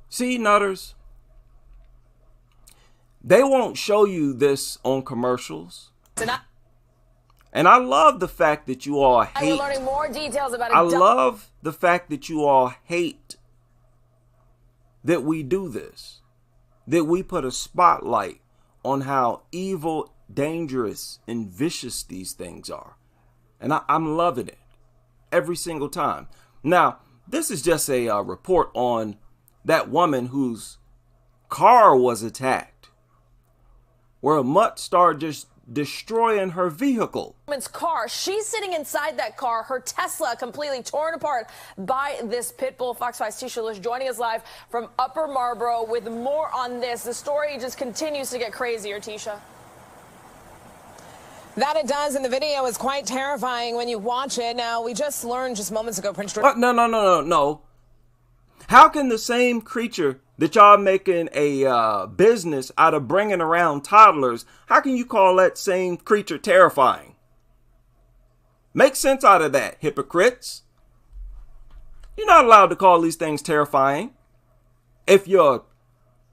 See, nutters, they won't show you this on commercials. And I love the fact that you all hate. You're learning more details about it. I love the fact that you all hate that we do this. That we put a spotlight on how evil, dangerous, and vicious these things are. And I'm loving it every single time. Now, this is just a report on that woman whose car was attacked, where a mutt started just destroying her vehicle. Woman's car. She's sitting inside that car. Her Tesla completely torn apart by this pit bull. Fox 5's Tisha Lish joining us live from Upper Marlboro with more on this. The story just continues to get crazier, Tisha. That it does, and the video is quite terrifying when you watch it. Now, we just learned just moments ago, Prince George. No. How can the same creature that y'all making a business out of bringing around toddlers, how can you call that same creature terrifying? Make sense out of that, hypocrites. You're not allowed to call these things terrifying if you're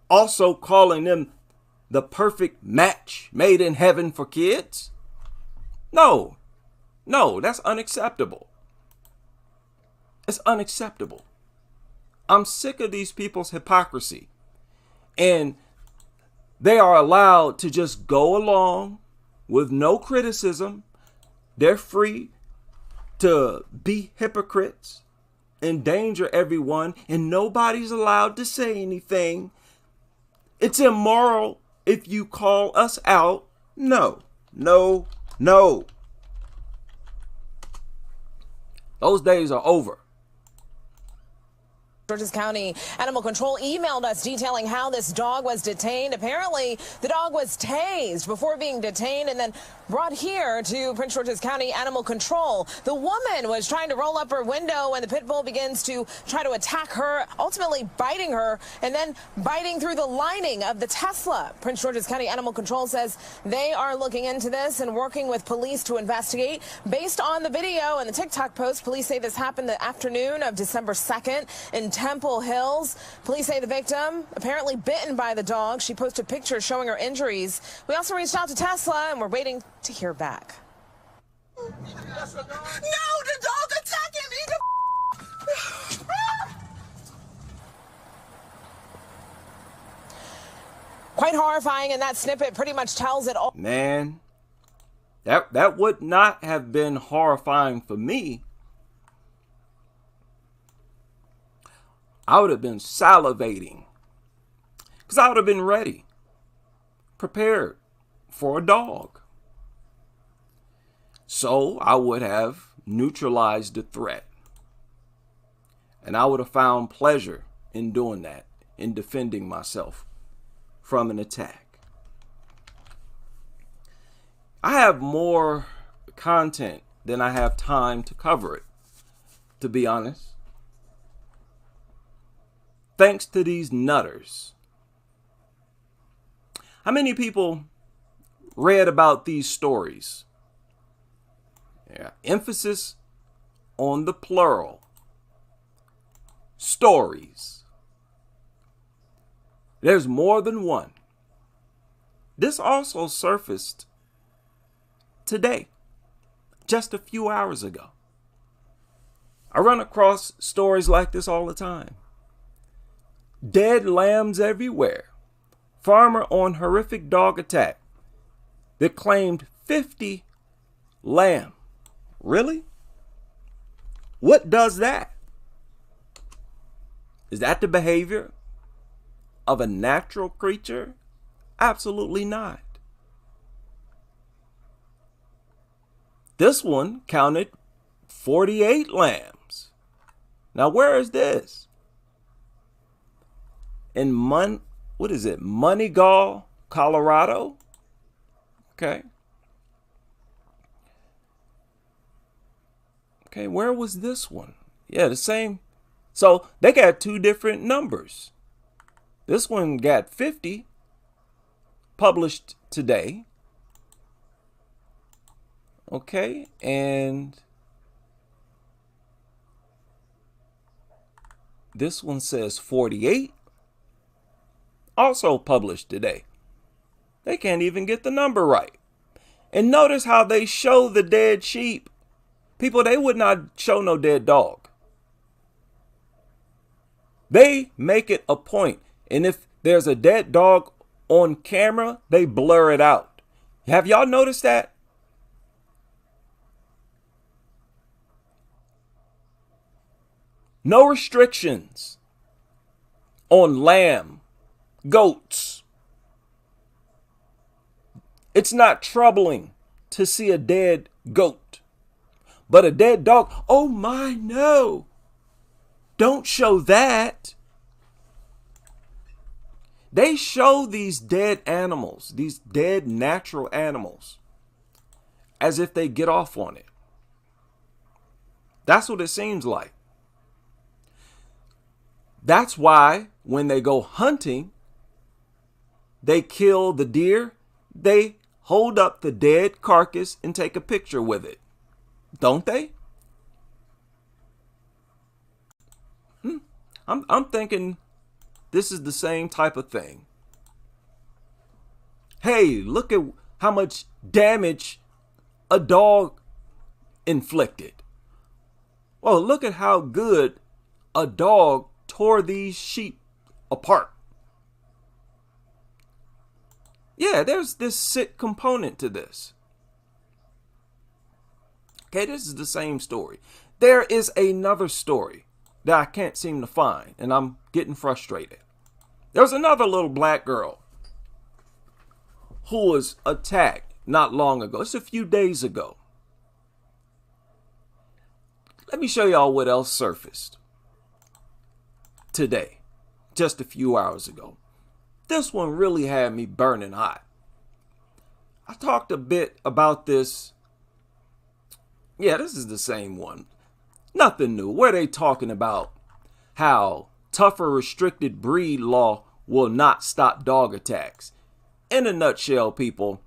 also calling them the perfect match made in heaven for kids. No, that's unacceptable. It's unacceptable. I'm sick of these people's hypocrisy. And they are allowed to just go along with no criticism. They're free to be hypocrites, endanger everyone, and nobody's allowed to say anything. It's immoral if you call us out. No. Those days are over. Georges County Animal Control emailed us detailing how this dog was detained. Apparently, the dog was tased before being detained and then brought here to Prince George's County Animal Control. The woman was trying to roll up her window when the pit bull begins to try to attack her, ultimately biting her and then biting through the lining of the Tesla. Prince George's County Animal Control says they are looking into this and working with police to investigate. Based on the video and the TikTok post, police say this happened the afternoon of December 2nd in Temple Hills. Police say the victim apparently bitten by the dog. She posted pictures showing her injuries. We also reached out to Tesla and we're waiting to hear back. No, the dog attacked him. Quite horrifying, and that snippet pretty much tells it all. Man, that would not have been horrifying for me. I would have been salivating because I would have been ready, prepared for a dog. So I would have neutralized the threat. And I would have found pleasure in doing that, in defending myself from an attack. I have more content than I have time to cover it, to be honest. Thanks to these nutters. How many people read about these stories? Yeah, emphasis on the plural. Stories. There's more than one. This also surfaced today, just a few hours ago. I run across stories like this all the time. Dead lambs everywhere. Farmer on horrific dog attack that claimed 50 lamb. Really? What does that? Is that the behavior of a natural creature? Absolutely not. This one counted 48 lambs. Now, where is this? In Moneygall, Colorado? Okay. Okay, where was this one? Yeah, the same. So they got two different numbers. This one got 50 published today. Okay, and this one says 48. Also published today. They can't even get the number right. And notice how they show the dead sheep. People, they would not show no dead dog. They make it a point. And if there's a dead dog on camera, they blur it out. Have y'all noticed that? No restrictions on lamb, goats. It's not troubling to see a dead goat. But a dead dog, oh my, no. Don't show that. They show these dead animals, these dead natural animals, as if they get off on it. That's what it seems like. That's why when they go hunting, they kill the deer, they hold up the dead carcass and take a picture with it. Don't they? I'm thinking this is the same type of thing. Hey, look at how much damage a dog inflicted. Well, look at how good a dog tore these sheep apart. Yeah, there's this sick component to this. Okay, this is the same story. There is another story that I can't seem to find, and I'm getting frustrated. There's another little black girl who was attacked not long ago. It's a few days ago. Let me show y'all what else surfaced. today, just a few hours ago. This one really had me burning hot. I talked a bit about this. Yeah, this is the same one. Nothing new. Where they talking about how tougher restricted breed law will not stop dog attacks. In a nutshell, people,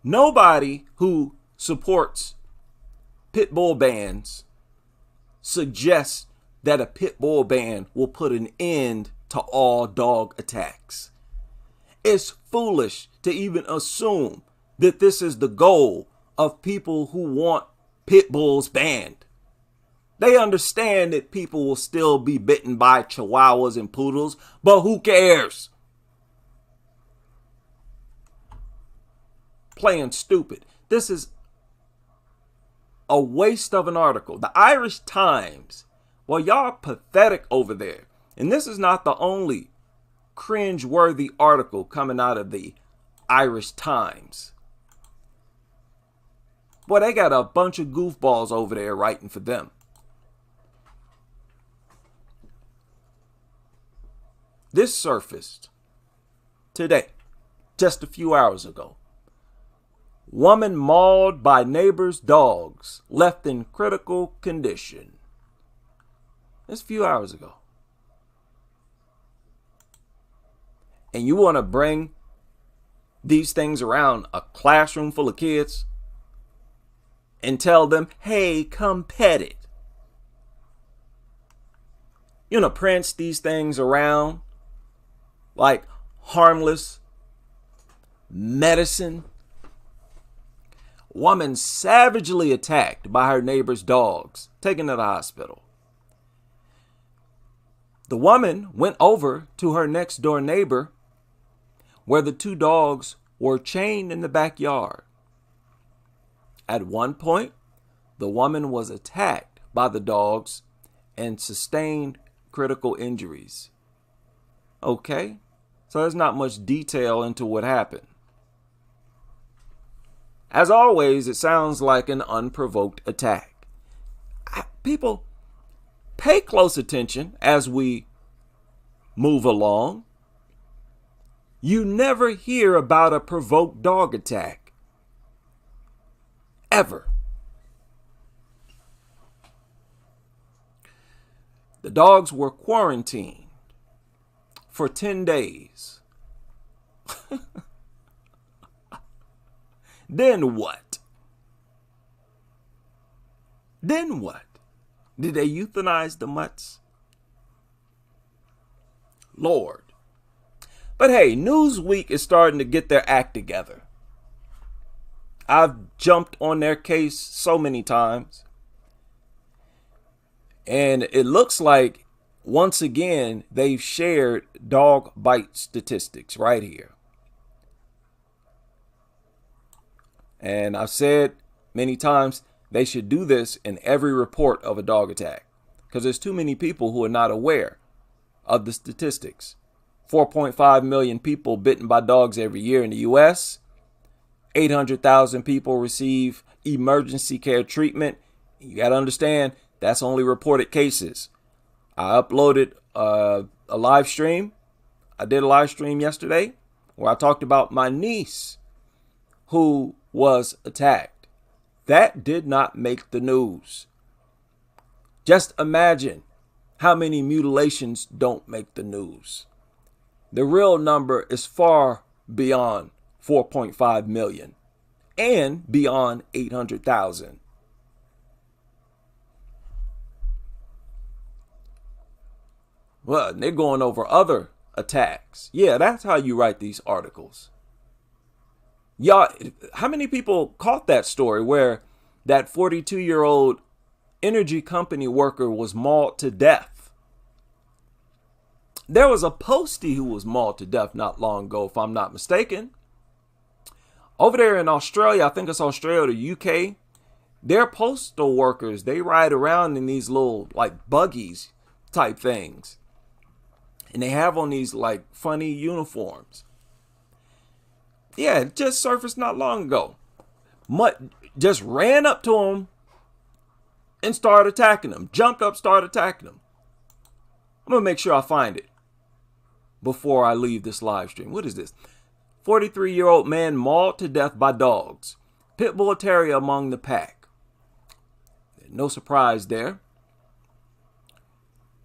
nobody who supports pit bull bans suggests that a pit bull ban will put an end to all dog attacks. It's foolish to even assume that this is the goal of people who want pit bulls banned. They understand that people will still be bitten by chihuahuas and poodles, but who cares? Playing stupid. This is a waste of an article. The Irish Times, well, y'all pathetic over there. And this is not the only cringe-worthy article coming out of the Irish Times. Boy, they got a bunch of goofballs over there writing for them. This surfaced today, just a few hours ago. Woman mauled by neighbor's dogs, left in critical condition. That's a few hours ago. And you want to bring these things around a classroom full of kids and tell them, hey, come pet it. You want to prance these things around like harmless medicine. Woman savagely attacked by her neighbor's dogs, taken to the hospital. The woman went over to her next door neighbor where the two dogs were chained in the backyard. At one point, the woman was attacked by the dogs and sustained critical injuries. Okay, so there's not much detail into what happened. As always, it sounds like an unprovoked attack. People, pay close attention as we move along. You never hear about a provoked dog attack. Ever. The dogs were quarantined for 10 days. Then what? Then what? Did they euthanize the mutts? Lord. But hey, Newsweek is starting to get their act together. I've jumped on their case so many times. And it looks like, once again, they've shared dog bite statistics right here. And I've said many times they should do this in every report of a dog attack, because there's too many people who are not aware of the statistics. 4.5 million people bitten by dogs every year in the U.S. 800,000 people receive emergency care treatment. You got to understand, that's only reported cases. I uploaded a live stream. I did a live stream yesterday where I talked about my niece who was attacked. That did not make the news. Just imagine how many mutilations don't make the news. The real number is far beyond 4.5 million and beyond 800,000. Well, they're going over other attacks. Yeah, that's how you write these articles. Y'all, how many people caught that story where that 42-year-old energy company worker was mauled to death? There was a postie who was mauled to death not long ago, if I'm not mistaken. Over there in Australia, I think it's Australia or the UK, their postal workers, they ride around in these little like buggies type things. And they have on these like funny uniforms. Yeah, it just surfaced not long ago. Mutt just ran up to him and started attacking him. Jumped up, started attacking him. I'm going to make sure I find it before I leave this live stream. What is this? 43-year-old man mauled to death by dogs. Pit bull terrier among the pack. No surprise there.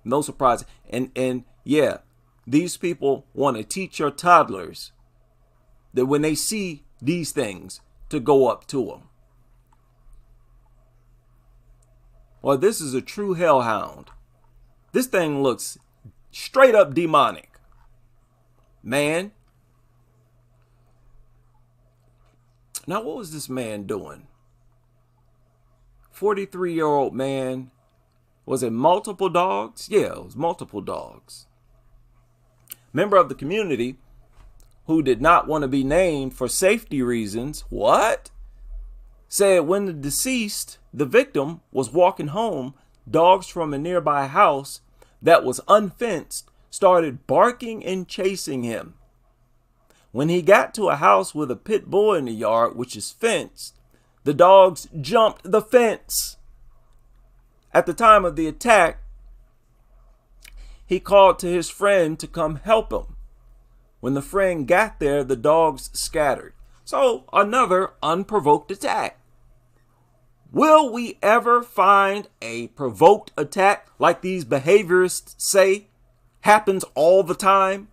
No surprise. And yeah, these people want to teach your toddlers that when they see these things to go up to them. Well, this is a true hellhound. This thing looks straight up demonic. Man. Now, what was this man doing? 43-year-old man. Was it multiple dogs? Yeah, it was multiple dogs. Member of the community who did not want to be named for safety reasons. What? Said when the deceased, the victim, was walking home, dogs from a nearby house that was unfenced started barking and chasing him. When he got to a house with a pit bull in the yard, which is fenced, the dogs jumped the fence. At the time of the attack, he called to his friend to come help him. When the friend got there, the dogs scattered. So another unprovoked attack. Will we ever find a provoked attack like these behaviorists say happens all the time?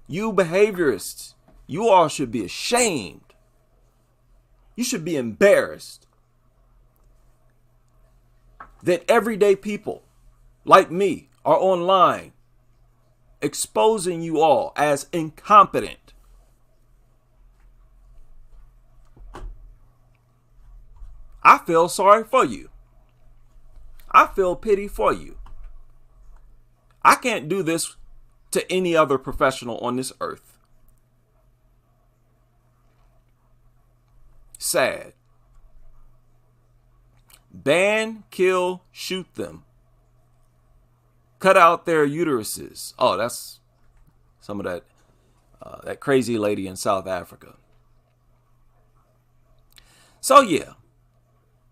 You behaviorists, you all should be ashamed. You should be embarrassed that everyday people like me are online exposing you all as incompetent. I feel sorry for you. I feel pity for you. I can't do this to any other professional on this earth. Sad. Ban, kill, shoot them. Cut out their uteruses. Oh, that's some of that crazy lady in South Africa. So yeah,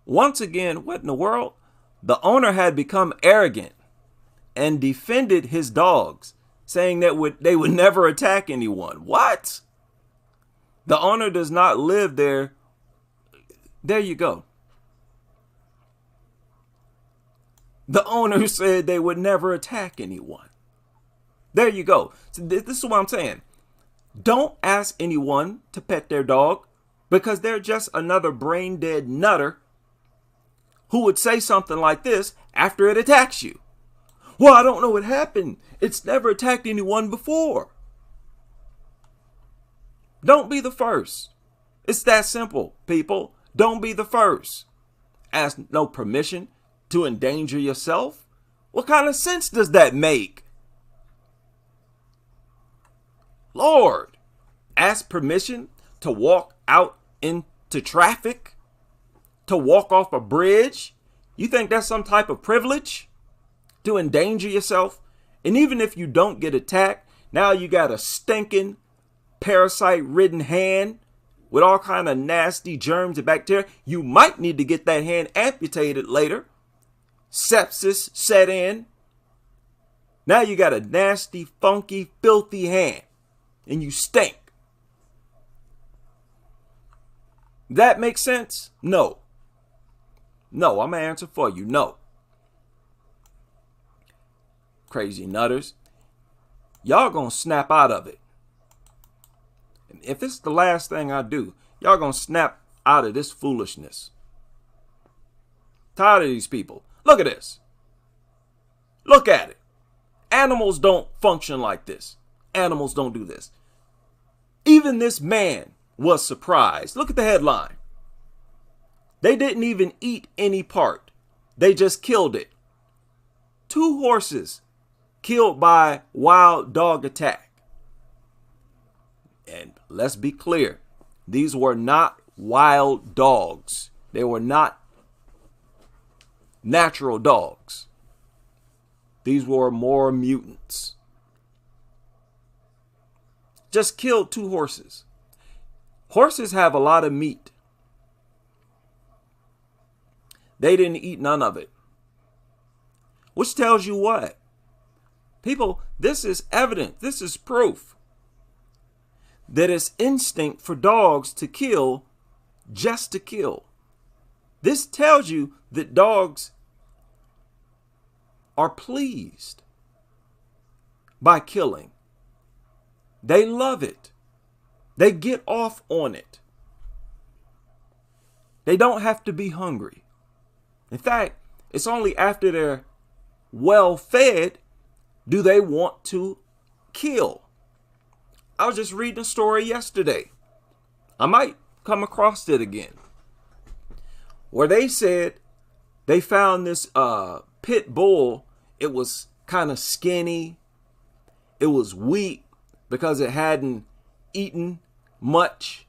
once again, what in the world? The owner had become arrogant and defended his dogs, saying that they would never attack anyone. What? The owner does not live there. There you go. The owner said they would never attack anyone. There you go. So this is what I'm saying. Don't ask anyone to pet their dog because they're just another brain dead nutter who would say something like this after it attacks you. Well, I don't know what happened. It's never attacked anyone before. Don't be the first. It's that simple, people. Don't be the first. Ask no permission to endanger yourself. What kind of sense does that make? Lord, ask permission to walk out into traffic, to walk off a bridge. You think that's some type of privilege to endanger yourself? And even if you don't get attacked, now you got a stinking parasite-ridden hand with all kind of nasty germs and bacteria. You might need to get that hand amputated later. Sepsis set in. Now you got a nasty, funky, filthy hand. And you stink. That makes sense? No. No, I'm going to answer for you. No. Crazy nutters. Y'all going to snap out of it. And if it's the last thing I do, y'all going to snap out of this foolishness. Tired of these people. Look at this. Look at it. Animals don't function like this. Animals don't do this. Even this man was surprised. Look at the headline. They didn't even eat any part. They just killed it. 2 horses killed by wild dog attack. And let's be clear. These were not wild dogs. They were not natural dogs. These were more mutants. Just killed 2 horses. Horses have a lot of meat. They didn't eat none of it. Which tells you what? People, this is evidence. This is proof that it's instinct for dogs to kill just to kill. This tells you that dogs are pleased by killing. They love it. They get off on it. They don't have to be hungry. In fact, it's only after they're well fed do they want to kill. I was just reading a story yesterday. I might come across it again, where they said they found this pit bull. It was kind of skinny. It was weak because it hadn't eaten much,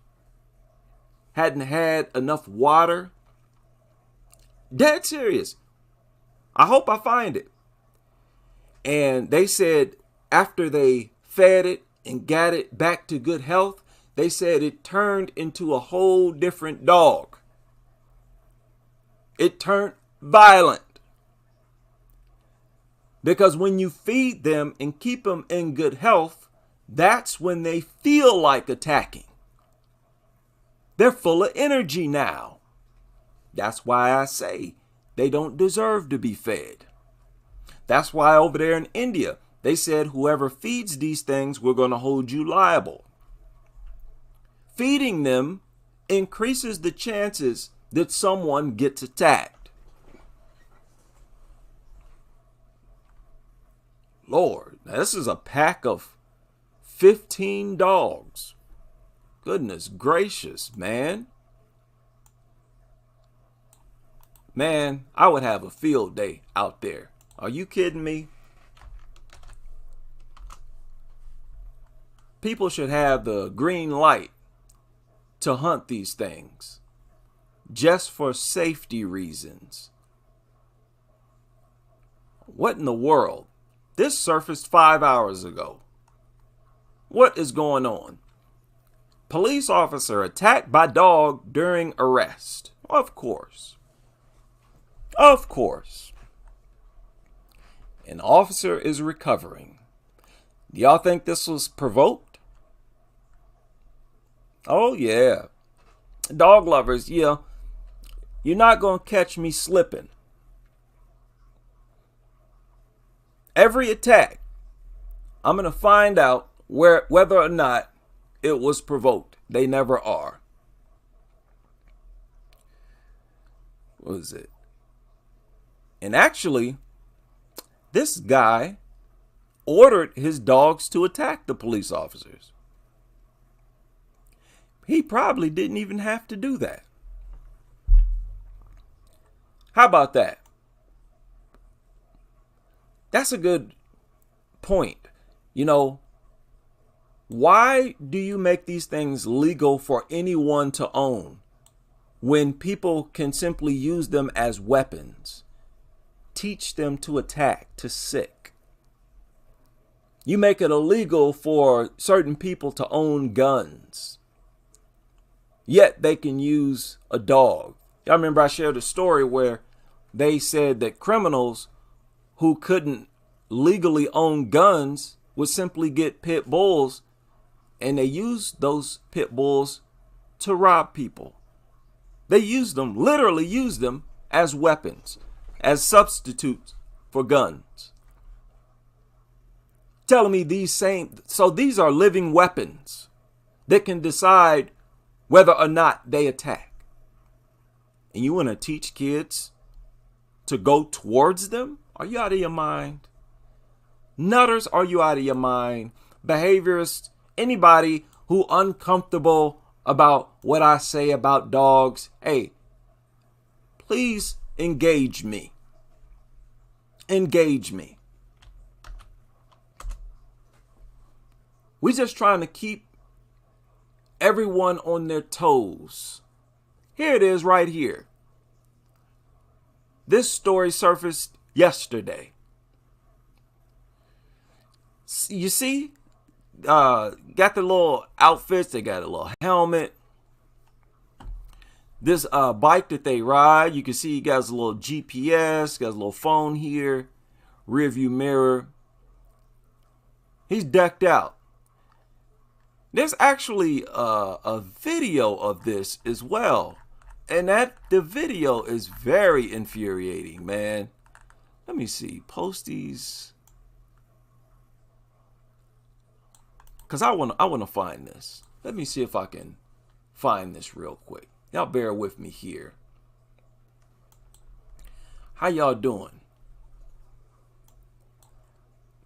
hadn't had enough water. Dead serious. I hope I find it. And they said after they fed it and got it back to good health, they said it turned into a whole different dog. It turned violent. Because when you feed them and keep them in good health, that's when they feel like attacking. They're full of energy now. That's why I say they don't deserve to be fed. That's why over there in India, they said whoever feeds these things, we're going to hold you liable. Feeding them increases the chances that someone gets attacked. Lord, now this is a pack of 15 dogs. Goodness gracious, man. Man, I would have a field day out there. Are you kidding me? People should have the green light to hunt these things just for safety reasons. What in the world? This surfaced 5 hours ago. What is going on? Police officer attacked by dog during arrest. Of course. Of course. An officer is recovering. Do y'all think this was provoked? Oh, yeah. Dog lovers, yeah. You're not going to catch me slipping. Every attack, I'm going to find out whether or not it was provoked. They never are. What is it? And actually, this guy ordered his dogs to attack the police officers. He probably didn't even have to do that. How about that? That's a good point. You know, why do you make these things legal for anyone to own when people can simply use them as weapons? Teach them to attack, to sick. You make it illegal for certain people to own guns, yet they can use a dog. I remember I shared a story where they said that criminals who couldn't legally own guns would simply get pit bulls, and they used those pit bulls to rob people. They used them, literally used them as weapons, as substitutes for guns. Telling me these are living weapons that can decide whether or not they attack. And you want to teach kids to go towards them? Are you out of your mind? Nutters, are you out of your mind? Behaviorists, anybody who uncomfortable about what I say about dogs, hey, please engage me. Engage me. We're just trying to keep everyone on their toes. Here it is right here. This story surfaced yesterday. You see, got the little outfits. They got a little helmet. This bike that they ride, you can see he got a little GPS, got a little phone here. rearview mirror. He's decked out. There's actually a video of this as well. And the video is very infuriating, man. Let me see. Posties. Because I want to find this. Let me see if I can find this real quick. Y'all bear with me here. How y'all doing?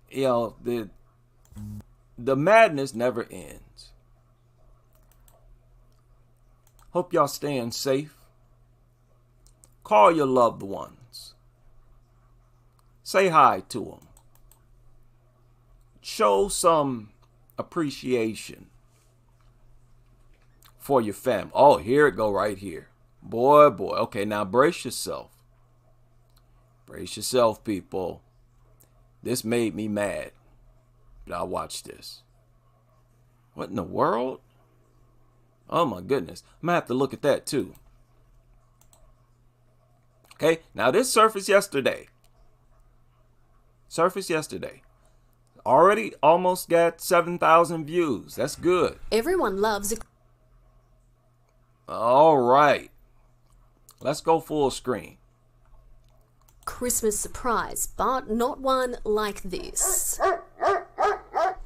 Yo, the madness never ends. Hope y'all staying safe. Call your loved ones. Say hi to them. Show some appreciation for your family. Oh, here it go right here. Boy. Okay, now brace yourself. Brace yourself, people. This made me mad. But I'll watch this. What in the world? Oh my goodness. I'm gonna have to look at that too. Okay, now this surfaced yesterday. Already almost got 7,000 views. That's good. Everyone loves a All right. Let's go full screen. Christmas surprise, but not one like this.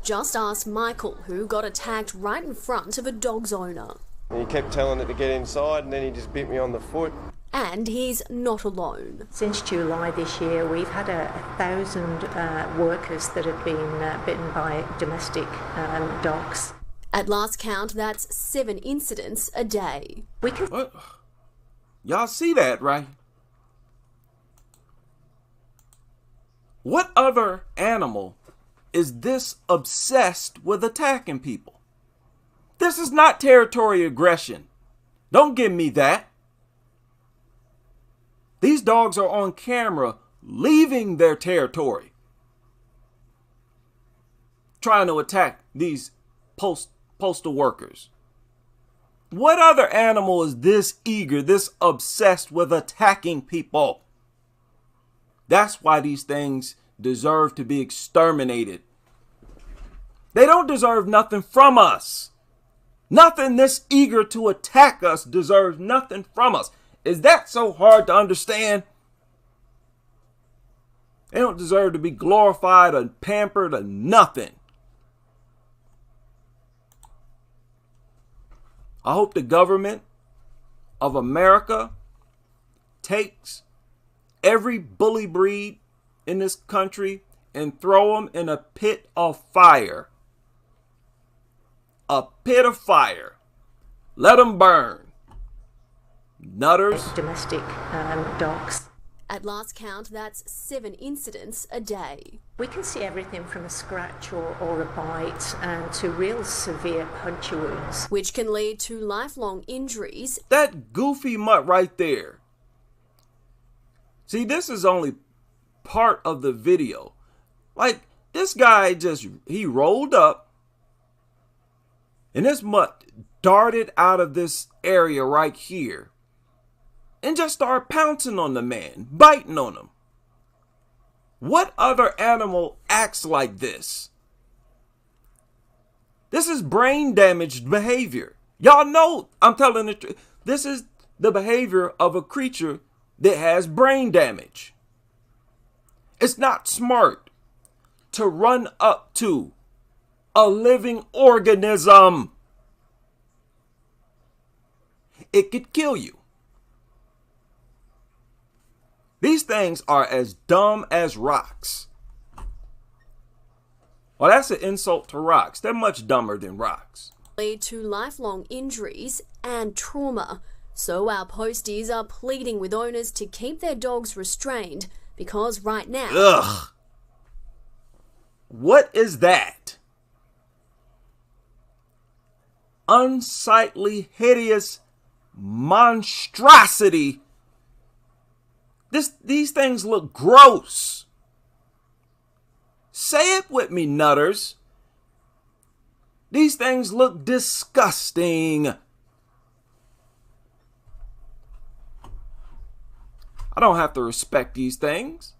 Just ask Michael, who got attacked right in front of a dog's owner. And he kept telling it to get inside, and then he just bit me on the foot. And he's not alone. Since July this year, we've had 1,000 workers that have been bitten by domestic dogs. At last count, that's 7 incidents a day. What? Y'all see that, right? What other animal is this obsessed with attacking people? This is not territory aggression. Don't give me that. These dogs are on camera leaving their territory, trying to attack these postal workers. What other animal is this eager, this obsessed with attacking people? That's why these things deserve to be exterminated. They don't deserve nothing from us. Nothing this eager to attack us deserves nothing from us. Is that so hard to understand? They don't deserve to be glorified or pampered or nothing. I hope the government of America takes every bully breed in this country and throw them in a pit of fire. A pit of fire. Let them burn. Nutters. Domestic dogs. At last count, that's 7 incidents a day. We can see everything from a scratch or a bite to real severe puncture wounds. Which can lead to lifelong injuries. That goofy mutt right there. See, this is only part of the video. Like, this guy he rolled up, and this mutt darted out of this area right here and just started pouncing on the man, biting on him. What other animal acts like this? This is brain damaged behavior. Y'all know I'm telling the truth. This is the behavior of a creature that has brain damage. It's not smart to run up to a living organism. It could kill you. These things are as dumb as rocks. Well, that's an insult to rocks. They're much dumber than rocks. Lead to lifelong injuries and trauma. So our posties are pleading with owners to keep their dogs restrained because right now... Ugh. What is that? Unsightly, hideous monstrosity. These things look gross. Say it with me, Nutters. These things look disgusting. I don't have to respect these things.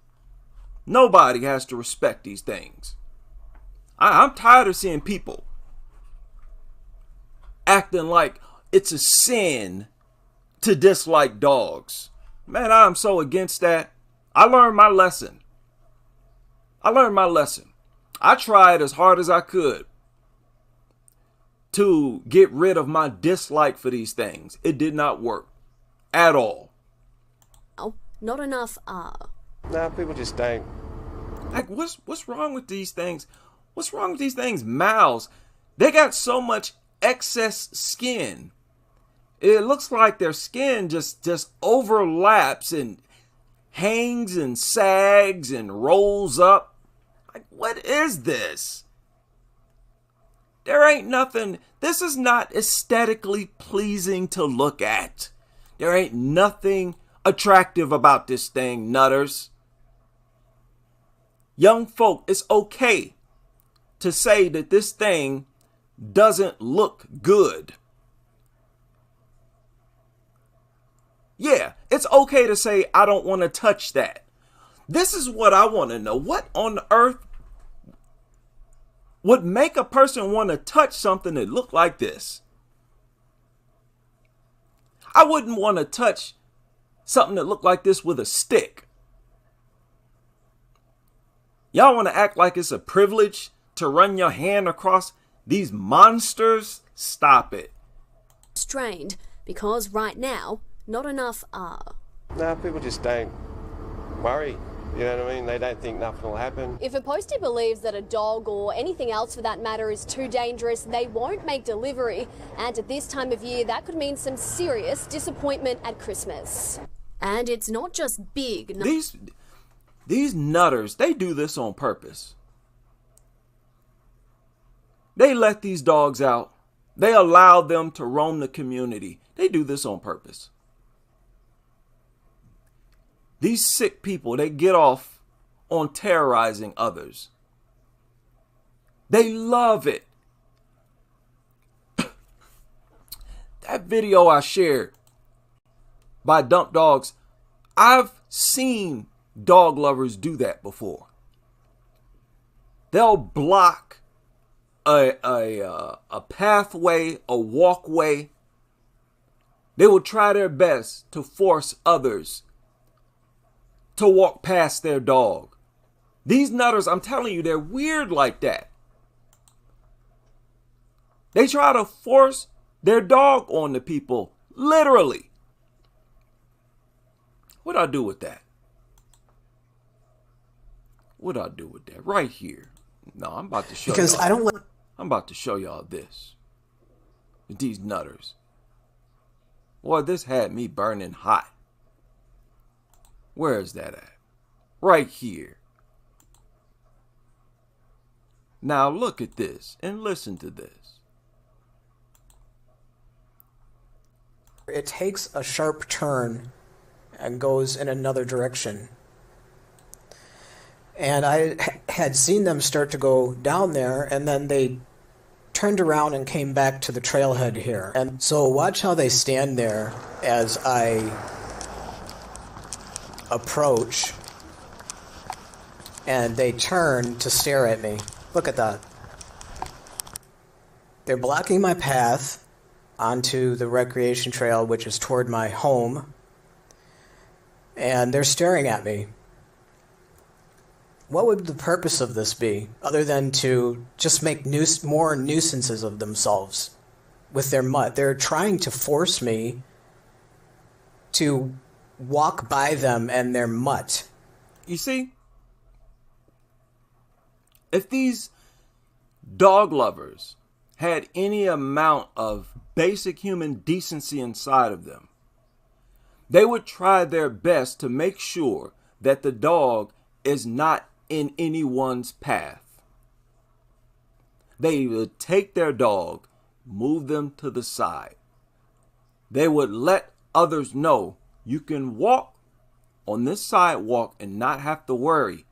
Nobody has to respect these things. I'm tired of seeing people acting like it's a sin to dislike dogs. Man, I'm so against that. I learned my lesson. I tried as hard as I could to get rid of my dislike for these things. It did not work at all. Oh, not enough are. Nah, people just don't. Like, what's wrong with these things? What's wrong with these things? Mouths. They got so much excess skin. It looks like their skin just overlaps and hangs and sags and rolls up. Like, what is this? There ain't nothing. This is not aesthetically pleasing to look at. There ain't nothing attractive about this thing, nutters. Young folk, it's okay to say that this thing doesn't look good. Yeah, it's okay to say, I don't want to touch that. This is what I want to know. What on earth would make a person want to touch something that looked like this? I wouldn't want to touch something that looked like this with a stick. Y'all want to act like it's a privilege to run your hand across these monsters? Stop it. Strained because right now, not enough are. Nah, people just don't worry. You know what I mean? They don't think nothing will happen. If a postie believes that a dog or anything else for that matter is too dangerous, they won't make delivery. And at this time of year, that could mean some serious disappointment at Christmas. And it's not just big. These nutters, they do this on purpose. They let these dogs out. They allow them to roam the community. They do this on purpose. These sick people, they get off on terrorizing others. They love it. That video I shared by Dump Dogs, I've seen dog lovers do that before. They'll block a pathway, a walkway. They will try their best to force others to walk past their dog. These nutters, I'm telling you, they're weird like that. They try to force their dog on the people, literally. What I do with that? What I do with that? Right here. No, I'm about to show you. Because I'm about to show y'all this. These nutters. Boy, this had me burning hot. Where is that at? Right here. Now look at this and listen to this. It takes a sharp turn and goes in another direction. And I had seen them start to go down there, and then they turned around and came back to the trailhead here. And so watch how they stand there as I approach, and they turn to stare at me. Look at that. They're blocking my path onto the recreation trail, which is toward my home, and they're staring at me. What would the purpose of this be, other than to just make more nuisances of themselves with their mutt? They're trying to force me to walk by them and their mutt. You see, if these dog lovers had any amount of basic human decency inside of them, they would try their best to make sure that the dog is not in anyone's path. They would take their dog, move them to the side. They would let others know you can walk on this sidewalk and not have to worry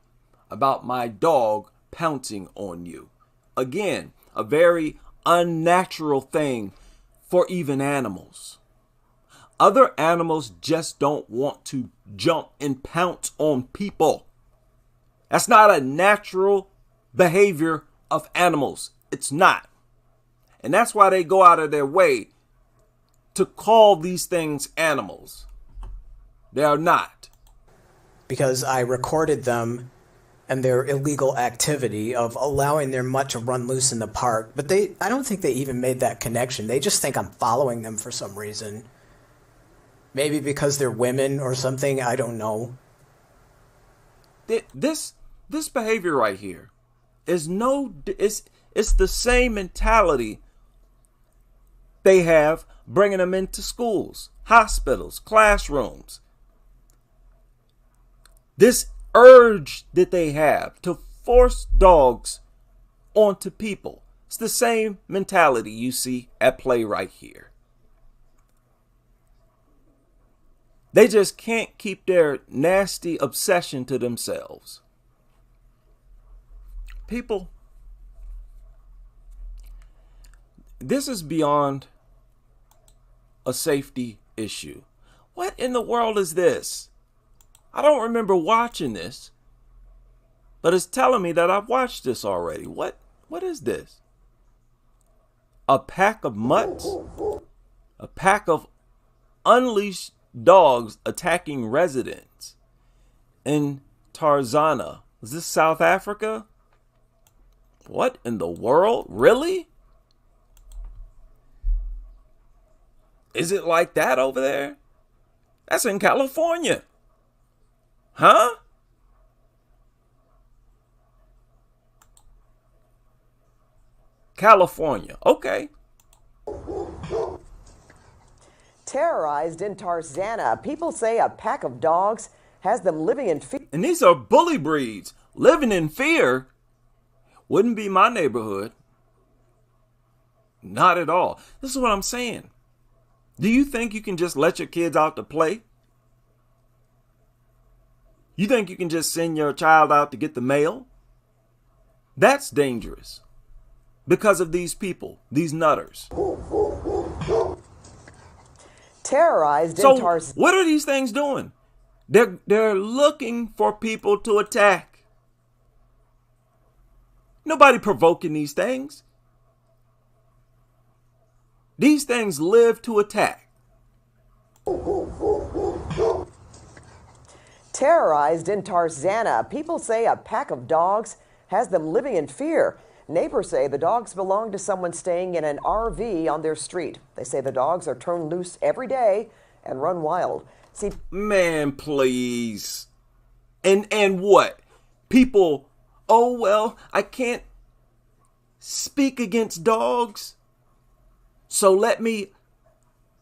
about my dog pouncing on you. Again, a very unnatural thing for even animals. Other animals just don't want to jump and pounce on people. That's not a natural behavior of animals. It's not. And that's why they go out of their way to call these things animals. They are not. Because I recorded them and their illegal activity of allowing their mutt to run loose in the park. But I don't think they even made that connection. They just think I'm following them for some reason. Maybe because they're women or something. I don't know. This behavior right here is it's the same mentality they have bringing them into schools, hospitals, classrooms. This urge that they have to force dogs onto people. It's the same mentality you see at play right here. They just can't keep their nasty obsession to themselves. People, this is beyond a safety issue. What in the world is this? I don't remember watching this, but it's telling me that I've watched this already. What is this? A pack of mutts? A pack of unleashed dogs attacking residents in Tarzana. Is this South Africa? What in the world? Really? Is it like that over there? That's in California. Huh? California. Okay. Terrorized in Tarzana, people say a pack of dogs has them living in fear. And these are bully breeds. Living in fear wouldn't be my neighborhood. Not at all. This is what I'm saying. Do you think you can just let your kids out to play? You think you can just send your child out to get the mail? That's dangerous because of these people, these nutters. Terrorized in Tarzana. What are these things doing? They're looking for people to attack. Nobody provoking these things. These things live to attack. Terrorized in Tarzana, people say a pack of dogs has them living in fear. Neighbors say the dogs belong to someone staying in an RV on their street. They say the dogs are turned loose every day and run wild. See, man, please. And what? People, oh well, I can't speak against dogs, so let me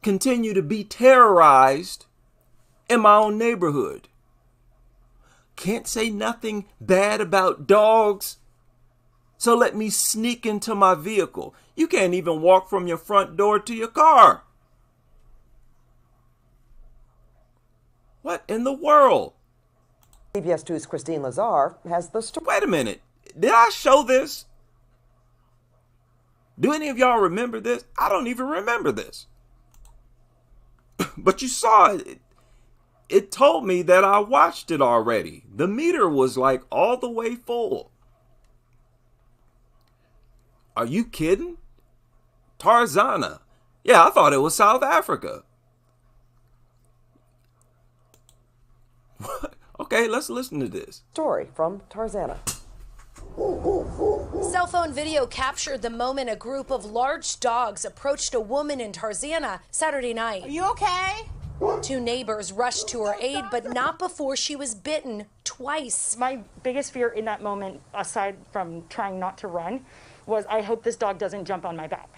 continue to be terrorized in my own neighborhood. Can't say nothing bad about dogs, so let me sneak into my vehicle. You can't even walk from your front door to your car. What in the world? CBS 2's Christine Lazar has the story. Wait a minute. Did I show this? Do any of y'all remember this? I don't even remember this. But you saw it. It told me that I watched it already. The meter was like all the way full. Are you kidding? Tarzana. Yeah, I thought it was South Africa. Okay, let's listen to this. Story from Tarzana. Cell phone video captured the moment a group of large dogs approached a woman in Tarzana Saturday night. Are you okay? Two neighbors rushed to her aid, but not before she was bitten twice. My biggest fear in that moment, aside from trying not to run, was I hope this dog doesn't jump on my back.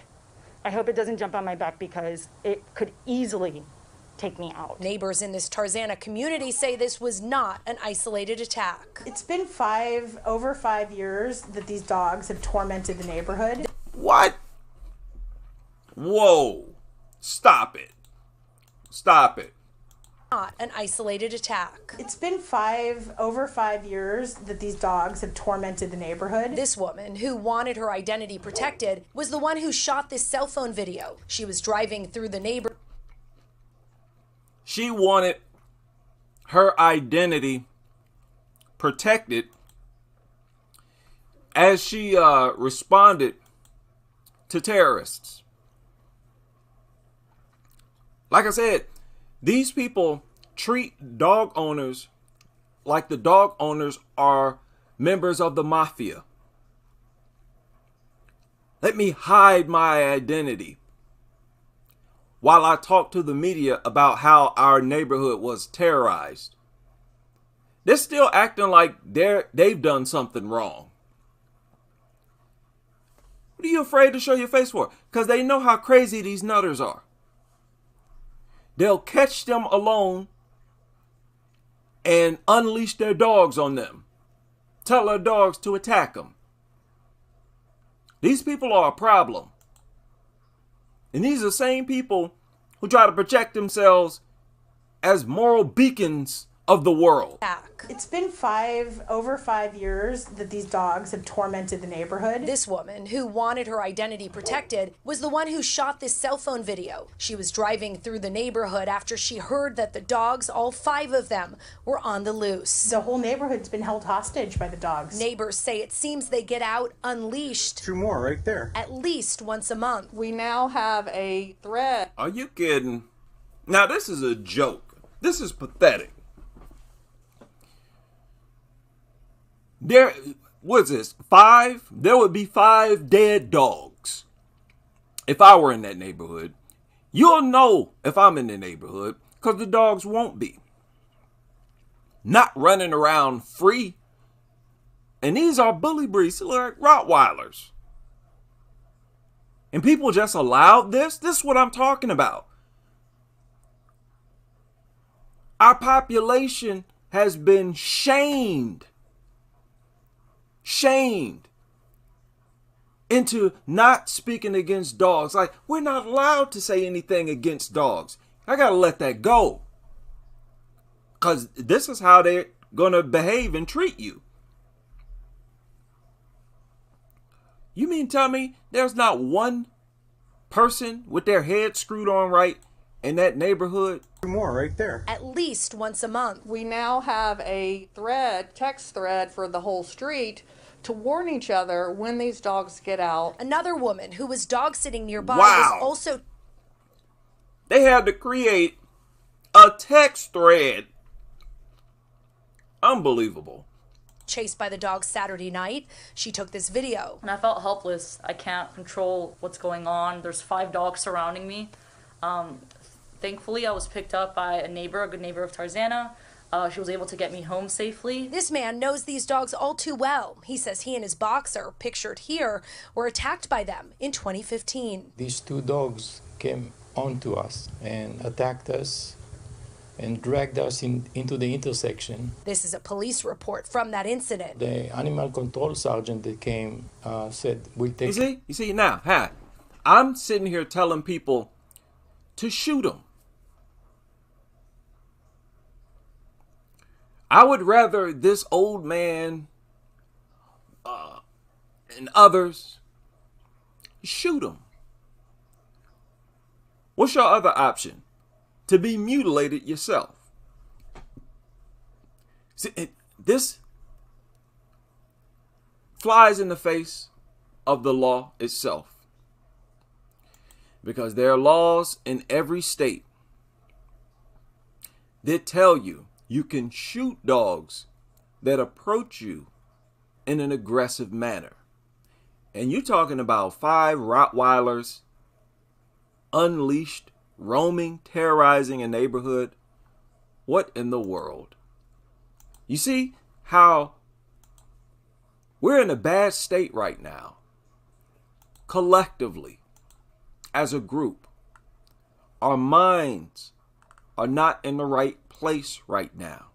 I hope it doesn't jump on my back because it could easily take me out. Neighbors in this Tarzana community say this was not an isolated attack. It's been over 5 years that these dogs have tormented the neighborhood. What? Whoa. Stop it. Stop it. Not an isolated attack. It's been over 5 years that these dogs have tormented the neighborhood. This woman, who wanted her identity protected, was the one who shot this cell phone video. She was driving through the neighborhood. She wanted her identity protected as she responded to terrorists. Like I said, these people treat dog owners like the dog owners are members of the mafia. Let me hide my identity while I talk to the media about how our neighborhood was terrorized. They're still acting like they've done something wrong. What are you afraid to show your face for? Because they know how crazy these nutters are. They'll catch them alone and unleash their dogs on them. Tell their dogs to attack them. These people are a problem. And these are the same people who try to project themselves as moral beacons of the world. It's been over 5 years that these dogs have tormented the neighborhood. This woman, who wanted her identity protected, was the one who shot this cell phone video. She was driving through the neighborhood after she heard that the dogs, all 5 of them, were on the loose. The whole neighborhood's been held hostage by the dogs. Neighbors say it seems they get out unleashed. 2 more right there. At least once a month. We now have a thread. Are you kidding? Now this is a joke. This is pathetic. What's this? 5? There would be 5 dead dogs if I were in that neighborhood. You'll know if I'm in the neighborhood because the dogs won't be. Not running around free. And these are bully breeds, like Rottweilers. And people just allowed this? This is what I'm talking about. Our population has been shamed into not speaking against dogs. Like, we're not allowed to say anything against dogs. I gotta let that go. Because this is how they're gonna behave and treat you. You mean tell me there's not one person with their head screwed on right in that neighborhood? 2 more right there. At least once a month. We now have a text thread for the whole street to warn each other when these dogs get out. Another woman who was dog sitting nearby Wow. was also... They had to create a text thread. Unbelievable. Chased by the dogs Saturday night. She took this video. And I felt helpless. I can't control what's going on. There's 5 dogs surrounding me. Thankfully, I was picked up by a good neighbor of Tarzana. She was able to get me home safely. This man knows these dogs all too well. He says he and his boxer, pictured here, were attacked by them in 2015. These 2 dogs came onto us and attacked us and dragged us into the intersection. This is a police report from that incident. The animal control sergeant that came said, "We'll take." You see now, I'm sitting here telling people to shoot them. I would rather this old man and others shoot them. What's your other option? To be mutilated yourself. See, this flies in the face of the law itself. Because there are laws in every state that tell you you can shoot dogs that approach you in an aggressive manner. And you're talking about 5 Rottweilers unleashed, roaming, terrorizing a neighborhood. What in the world? You see how we're in a bad state right now, collectively, as a group. Our minds are not in the right place right now.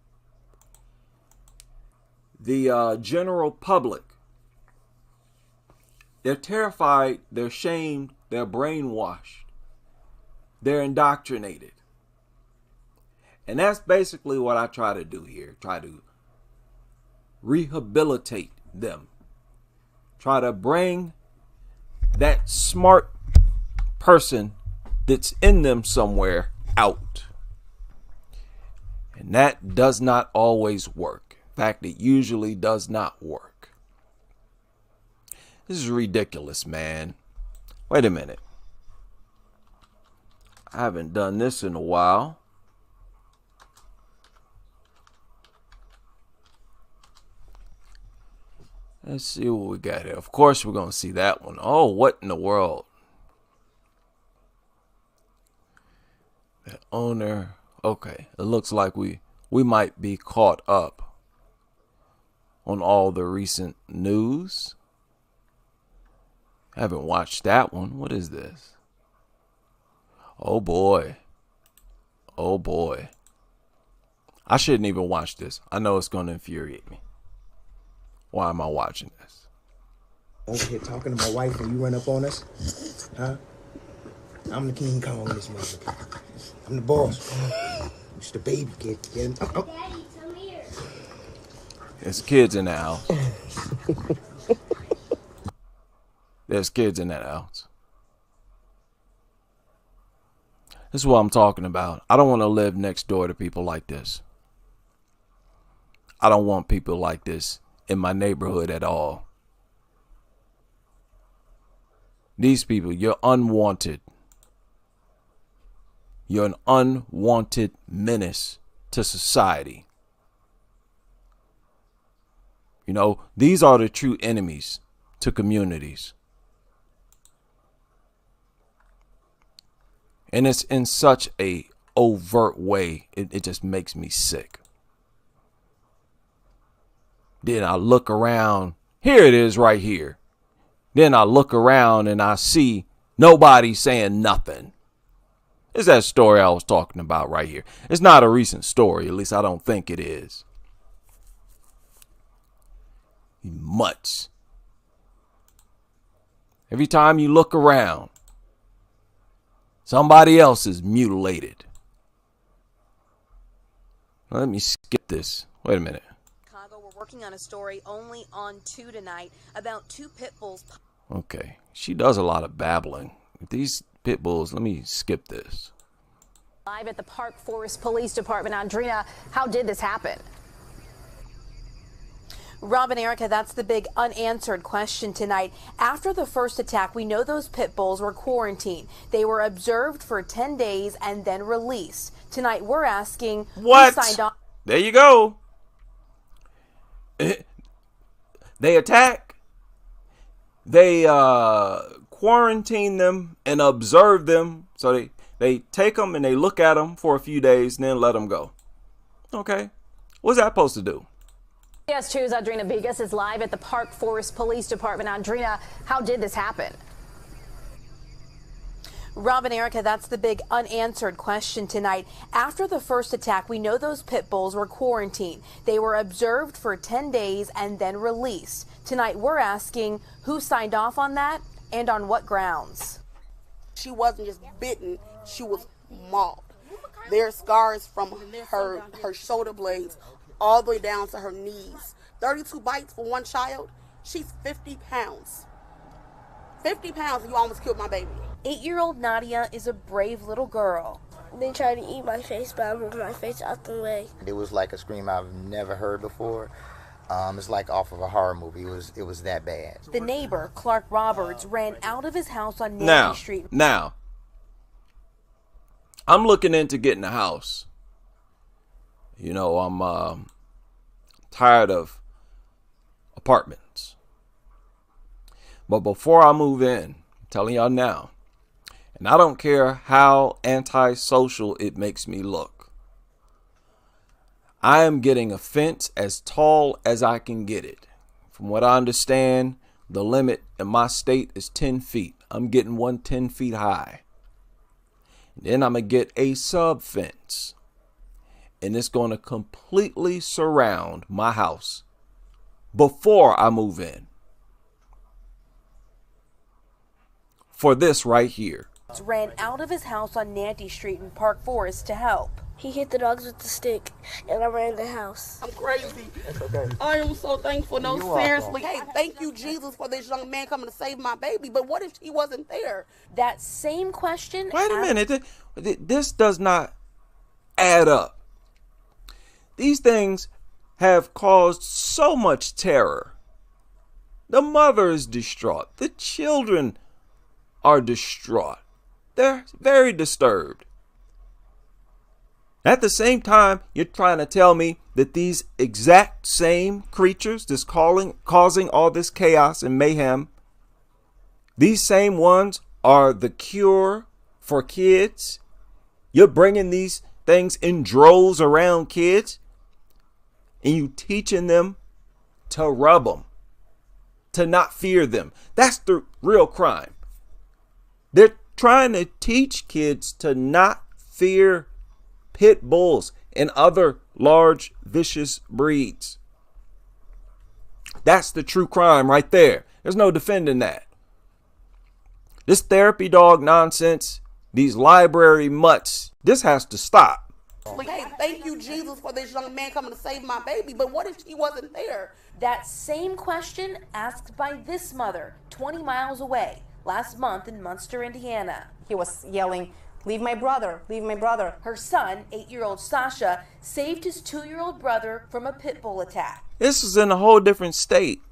The general public, they're terrified, they're shamed, they're brainwashed, they're indoctrinated. And that's basically what I try to do here. Try to rehabilitate them. Try to bring that smart person that's in them somewhere out. And that does not always work. In fact, it usually does not work. This is ridiculous, man. Wait a minute. I haven't done this in a while. Let's see what we got here. Of course, we're going to see that one. Oh, what in the world? The owner. Okay, it looks like we might be caught up on all the recent news. I haven't watched that one. What is this? Oh boy. Oh boy. I shouldn't even watch this. I know it's going to infuriate me. Why am I watching this? Over here talking to my wife and you run up on us? Huh? I'm the King Kong in this mother. I'm the boss. It's the baby kid. Get him. Oh. Daddy, come here. There's kids in that house. There's kids in that house. This is what I'm talking about. I don't want to live next door to people like this. I don't want people like this in my neighborhood at all. These people, you're unwanted. You're an unwanted menace to society. You know, these are the true enemies to communities. And it's in such a overt way, it just makes me sick. Then I look around. Here it is right here. Then I look around and I see nobody saying nothing. It's that story I was talking about right here. It's not a recent story. At least I don't think it is. Mutts. Every time you look around, somebody else is mutilated. Let me skip this. Wait a minute. Chicago, we're working on a story only on 2 tonight about 2 pit bulls. Okay. She does a lot of babbling. These pit bulls, let me skip this. Live at the Park Forest Police Department. Andrina, how did this happen? Rob and Erica, that's the big unanswered question tonight. After the first attack, we know those pit bulls were quarantined. They were observed for 10 days and then released. Tonight, we're asking what? Who signed on. There you go. They attack. They quarantine them and observe them. So they take them and they look at them for a few days and then let them go. Okay. What's that supposed to do? Yes, 2's Audrina Bigas is live at the Park Forest Police Department. Audrina, how did this happen? Rob and Erica, that's the big unanswered question tonight. After the first attack, we know those pit bulls were quarantined. They were observed for 10 days and then released. Tonight, we're asking who signed off on that and on what grounds. She wasn't just bitten, she was mauled. There are scars from her shoulder blades all the way down to her knees. 32 bites for one child. She's 50 pounds. 50 pounds and you almost killed my baby. 8-year-old Nadia is a brave little girl. They tried to eat my face, but I moved my face out the way. It was like a scream I've never heard before. It's like off of a horror movie. It was that bad. The neighbor, Clark Roberts, ran out of his house on Nuttery Street. Now, I'm looking into getting a house. You know, I'm tired of apartments. But before I move in, I'm telling y'all now, and I don't care how antisocial it makes me look, I am getting a fence as tall as I can get it. From what I understand, the limit in my state is 10 feet. I'm getting one 10 feet high. And then I'm going to get a sub fence. And it's going to completely surround my house before I move in. For this right here. Ran out of his house on Nuttery Street in Park Forest to help. He hit the dogs with the stick, and I ran in the house. I'm crazy. That's okay. I am so thankful. No, You are seriously. welcome. Hey, thank you, Jesus, for this young man coming to save my baby. But what if he wasn't there? That same question. Wait a minute. This does not add up. These things have caused so much terror. The mother is distraught. The children are distraught. They're very disturbed. At the same time, you're trying to tell me that these exact same creatures that's causing all this chaos and mayhem, these same ones are the cure for kids. You're bringing these things in droves around kids and you teaching them to rub them, to not fear them. That's the real crime. They're trying to teach kids to not fear pit bulls and other large vicious breeds. That's the true crime right there. There's no defending that. This therapy dog nonsense, these library mutts, this has to stop. Hey, thank you, Jesus, for this young man coming to save my baby. But what if he wasn't there? That same question asked by this mother 20 miles away last month in Munster, Indiana. He was yelling, "Leave my brother, leave my brother." Her son, 8-year-old Sasha, saved his 2-year-old brother from a pit bull attack. This is in a whole different state.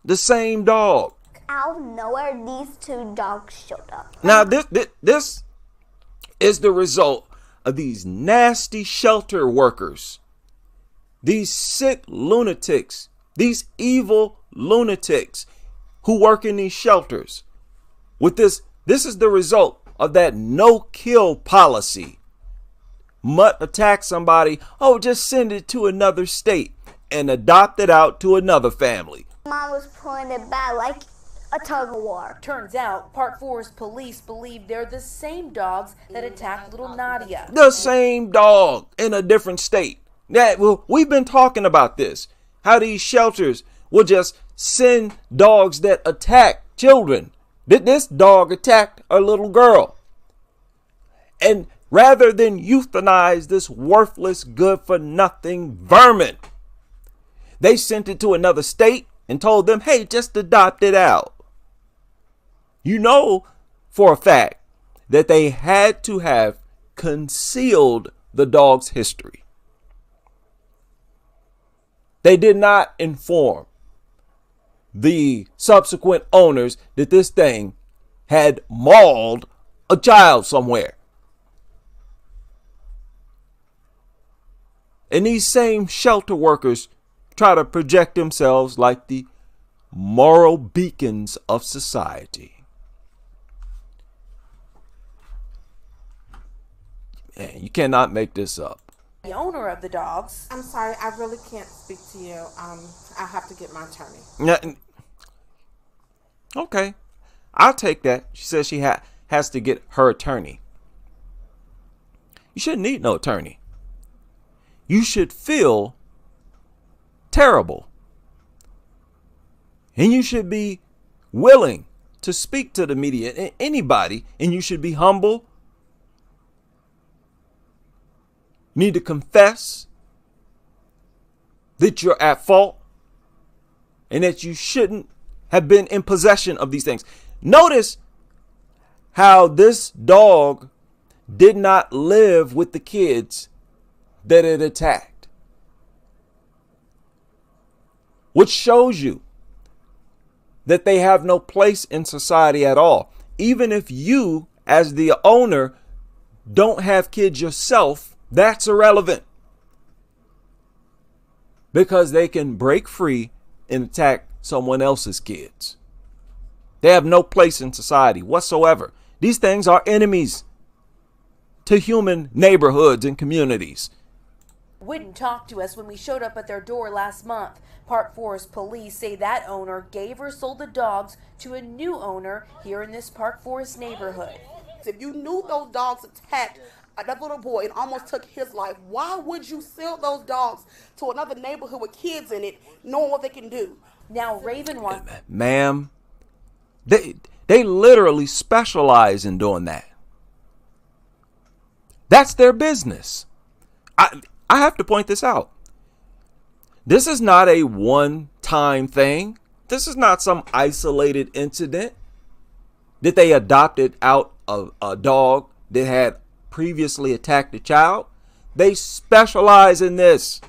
The same dog. Out of nowhere, these two dogs showed up. Now, this is the result of these nasty shelter workers, these sick lunatics, these evil lunatics who work in these shelters. With this is the result of that no-kill policy. Mutt attacks somebody, oh, just send it to another state and adopt it out to another family. Mom was pulling it back like a tug of war. Turns out, Park Forest police believe they're the same dogs that attacked little Nadia. The same dog in a different state. We've been talking about this. How these shelters will just send dogs that attack children. This dog attacked a little girl. And rather than euthanize this worthless, good-for-nothing vermin, they sent it to another state and told them, hey, just adopt it out. You know for a fact that they had to have concealed the dog's history. They did not inform the subsequent owners that this thing had mauled a child somewhere. And these same shelter workers try to project themselves like the moral beacons of society. Man, you cannot make this up. The owner of the dogs. I'm sorry, I really can't speak to you. I have to get my attorney. Okay, I'll take that. She says she has to get her attorney. You shouldn't need no attorney. You should feel terrible. And you should be willing to speak to the media, anybody, and you should be humble. You need to confess that you're at fault and that you shouldn't have been in possession of these things. Notice how this dog did not live with the kids that it attacked, which shows you that they have no place in society at all. Even if you, as the owner, don't have kids yourself, that's irrelevant, because they can break free and attack someone else's kids. They have no place in society whatsoever. These things are enemies to human neighborhoods and communities. Wouldn't talk to us when we showed up at their door last month. Park Forest police say that owner gave or sold the dogs to a new owner here in this Park Forest neighborhood. If you knew those dogs attacked that little boy and almost took his life, why would you sell those dogs to another neighborhood with kids in it, knowing what they can do? Now Raven wants... Ma'am, they literally specialize in doing that. That's their business. I have to point this out. This is not a one-time thing. This is not some isolated incident that they adopted out of a dog that had previously attacked a child. They specialize in this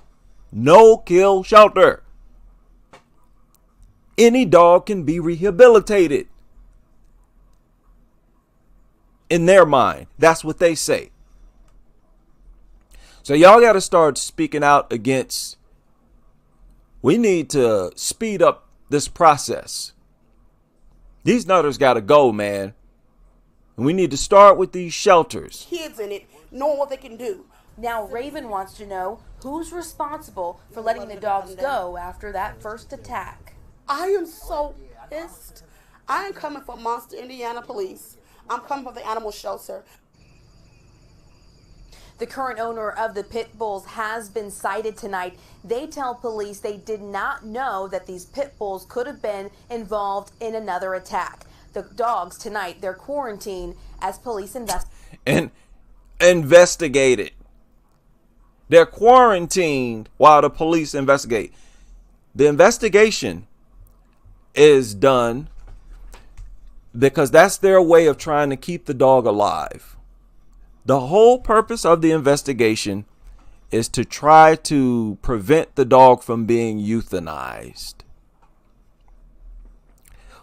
no-kill shelter. Any dog can be rehabilitated. In their mind, that's what they say. So y'all got to start speaking out against. We need to speed up this process. These nutters got to go, man. And we need to start with these shelters. Kids in it, knowing what they can do. Now Raven wants to know who's responsible for letting the dogs go after that first attack. I am so pissed. I am coming for Monster, Indiana police. I'm coming for the animal shelter. The current owner of the pit bulls has been cited tonight. They tell police they did not know that these pit bulls could have been involved in another attack. The dogs tonight, they're quarantined as police investigate it. They're quarantined while the police investigate. The investigation is done because that's their way of trying to keep the dog alive. The whole purpose of the investigation is to try to prevent the dog from being euthanized.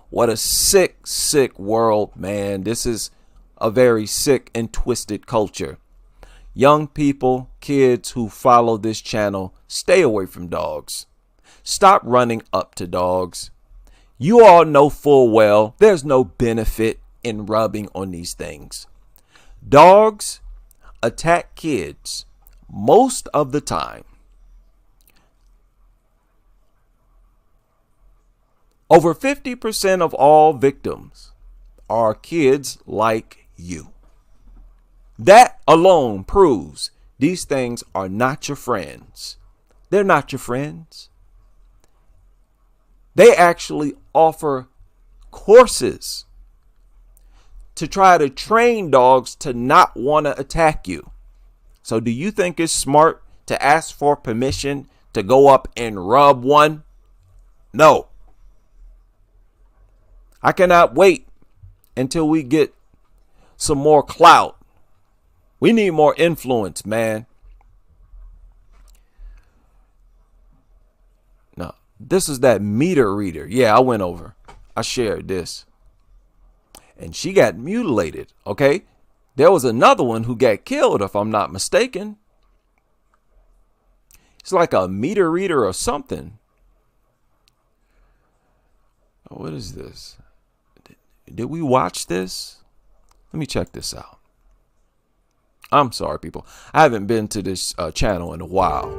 What a sick, sick world, man. This is a very sick and twisted culture. Young people, kids who follow this channel, stay away from dogs. Stop running up to dogs. You all know full well there's no benefit in rubbing on these things. Dogs attack kids most of the time. Over 50% of all victims are kids like you. That alone proves these things are not your friends. They're not your friends. They actually offer courses to try to train dogs to not want to attack you. So do you think it's smart to ask for permission to go up and rub one? No. I cannot wait until we get some more clout. We need more influence, man. No, this is that meter reader. Yeah, I went over. I shared this. And she got mutilated, okay? There was another one who got killed, if I'm not mistaken. It's like a meter reader or something. Oh, what is this? Did we watch this? Let me check this out. I'm sorry, people. I haven't been to this channel in a while.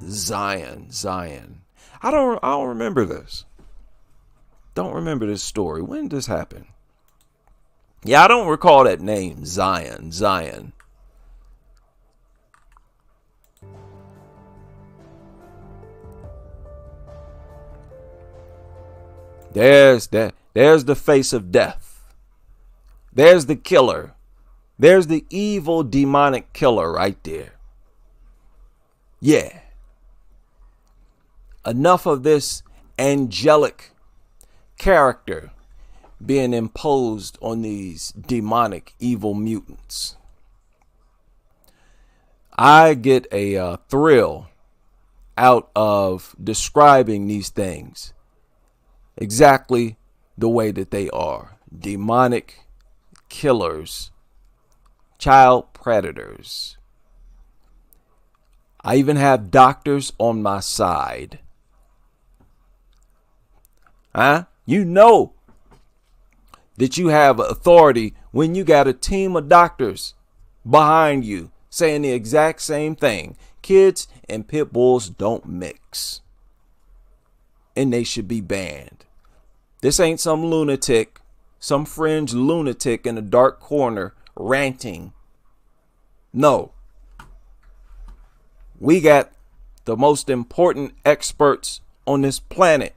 Zion. I don't remember this. Don't remember this story. When did this happen? Yeah, I don't recall that name. Zion. There's the face of death. There's the killer. There's the evil demonic killer right there. Yeah. Enough of this angelic character being imposed on these demonic evil mutants. I get a thrill out of describing these things exactly the way that they are. Demonic killers, child predators. I even have doctors on my side. You know that you have authority when you got a team of doctors behind you saying the exact same thing. Kids and pit bulls don't mix. And they should be banned. This ain't some lunatic, some fringe lunatic in a dark corner ranting. No. We got the most important experts on this planet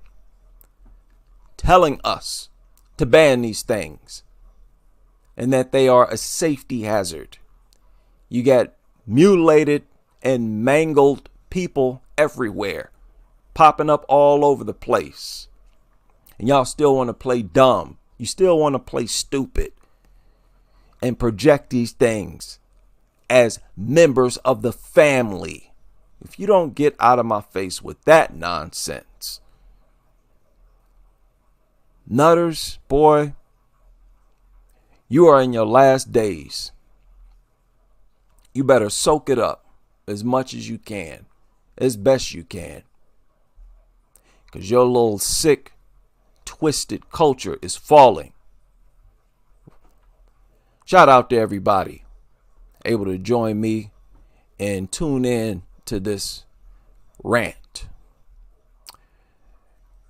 telling us to ban these things and that they are a safety hazard. You got mutilated and mangled people everywhere, popping up all over the place. And y'all still want to play dumb. You still want to play stupid and project these things as members of the family. If you don't get out of my face with that nonsense, Nutters, boy, you are in your last days. You better soak it up as much as you can, as best you can. Because your little sick, twisted culture is falling. Shout out to everybody able to join me and tune in to this rant.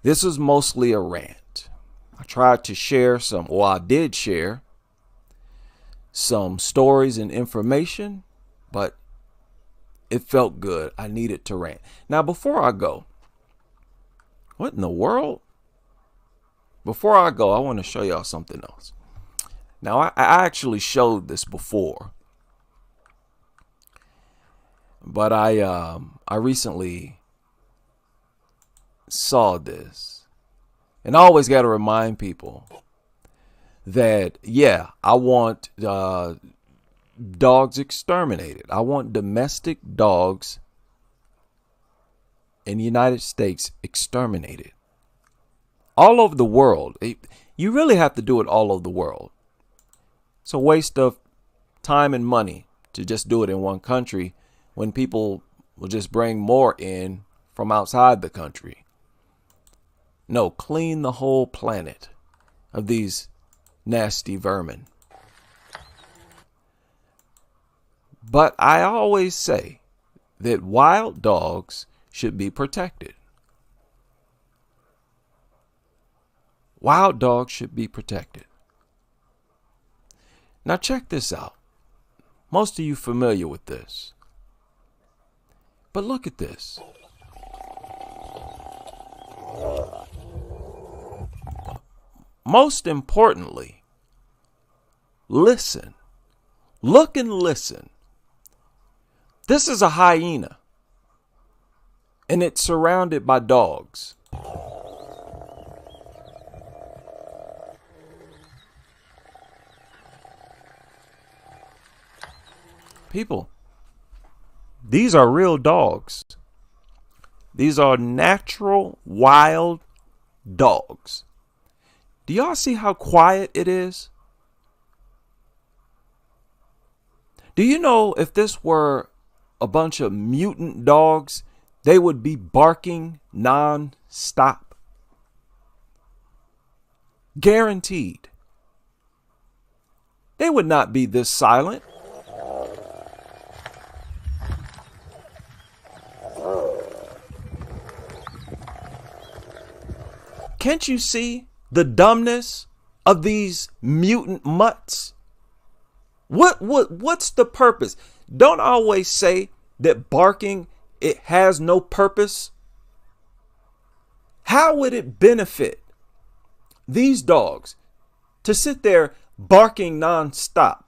This is mostly a rant. I tried to share I did share some stories and information, but it felt good. I needed to rant. Now, before I go, what in the world? Before I go, I want to show y'all something else. Now, I actually showed this before, but I recently saw this, and I always got to remind people that, yeah, I want dogs exterminated. I want domestic dogs in the United States exterminated. All over the world. You really have to do it all over the world. It's a waste of time and money to just do it in one country when people will just bring more in from outside the country. No, clean the whole planet of these nasty vermin. But I always say that wild dogs should be protected. Wild dogs should be protected. Now check this out. Most of you familiar with this. But look at this. Most importantly, listen. Look and listen. This is a hyena, and it's surrounded by dogs. People, these are real dogs. These are natural, wild dogs. Do y'all see how quiet it is? Do you know if this were a bunch of mutant dogs, they would be barking non-stop? Guaranteed. They would not be this silent. Can't you see the dumbness of these mutant mutts? What's the purpose? Don't always say that barking, it has no purpose. How would it benefit these dogs to sit there barking nonstop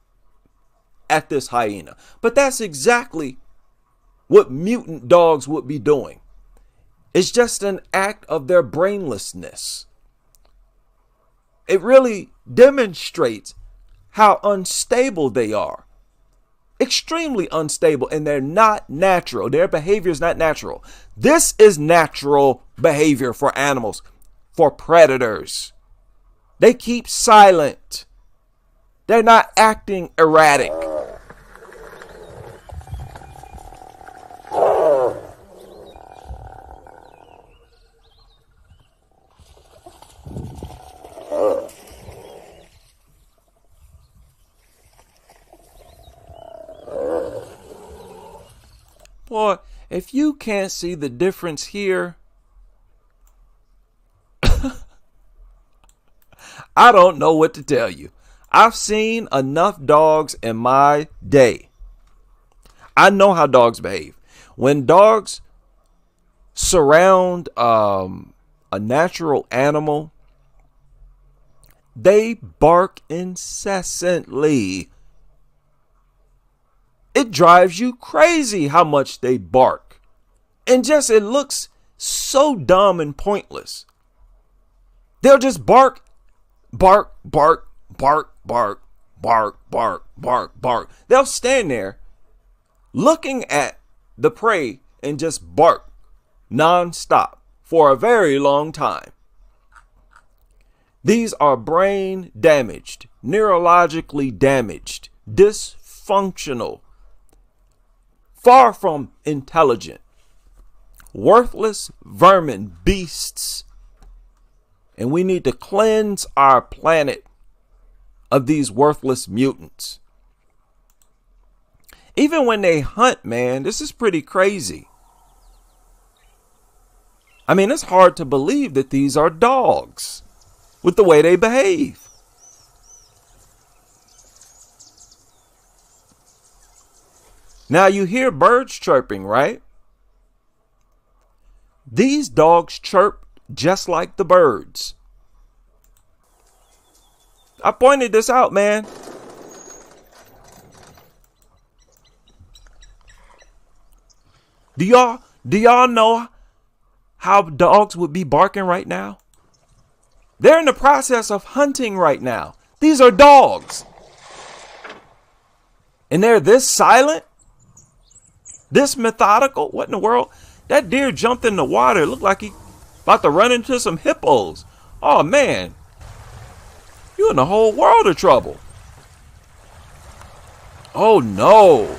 at this hyena? But that's exactly what mutant dogs would be doing. It's just an act of their brainlessness. It really demonstrates how unstable they are. Extremely unstable, and they're not natural. Their behavior is not natural. This is natural behavior for animals, for predators. They keep silent. They're not acting erratic. Boy, if you can't see the difference here, I don't know what to tell you. I've seen enough dogs in my day. I know how dogs behave. When dogs surround a natural animal, they bark incessantly. It drives you crazy how much they bark. And just, it looks so dumb and pointless. They'll just bark, bark, bark, bark, bark, bark, bark, bark, bark. They'll stand there looking at the prey and just bark nonstop for a very long time. These are brain damaged, neurologically damaged, dysfunctional, far from intelligent, worthless vermin beasts. And we need to cleanse our planet of these worthless mutants. Even when they hunt, man, this is pretty crazy. I mean, it's hard to believe that these are dogs with the way they behave. Now you hear birds chirping, right? These dogs chirp just like the birds. I pointed this out, man. Do y'all know how dogs would be barking right now? They're in the process of hunting right now. These are dogs. And they're this silent, this methodical. What in the world? That deer jumped in the water. It looked like he about to run into some hippos. Oh, man. You're in a whole world of trouble. Oh, no.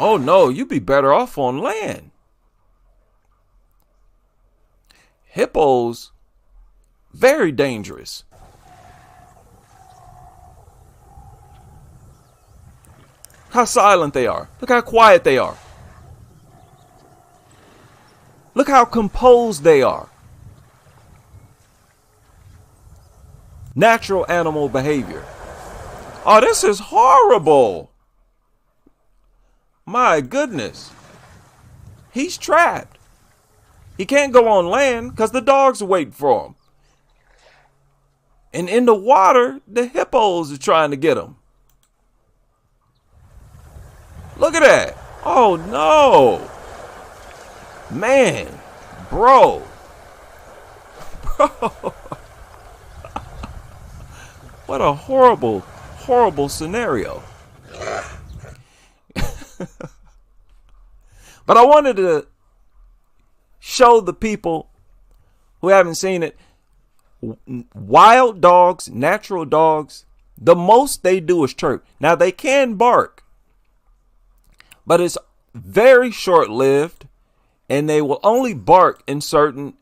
Oh, no. You'd be better off on land. Hippos, very dangerous. How silent they are. Look how quiet they are. Look how composed they are. Natural animal behavior. Oh, this is horrible. My goodness. He's trapped. He can't go on land because the dogs are waiting for him. And in the water, the hippos are trying to get him. Look at that. Oh, no. Man, bro. What a horrible, horrible scenario. But I wanted to show the people who haven't seen it, wild dogs, natural dogs, the most they do is chirp. Now they can bark, but it's very short-lived, and they will only bark in certain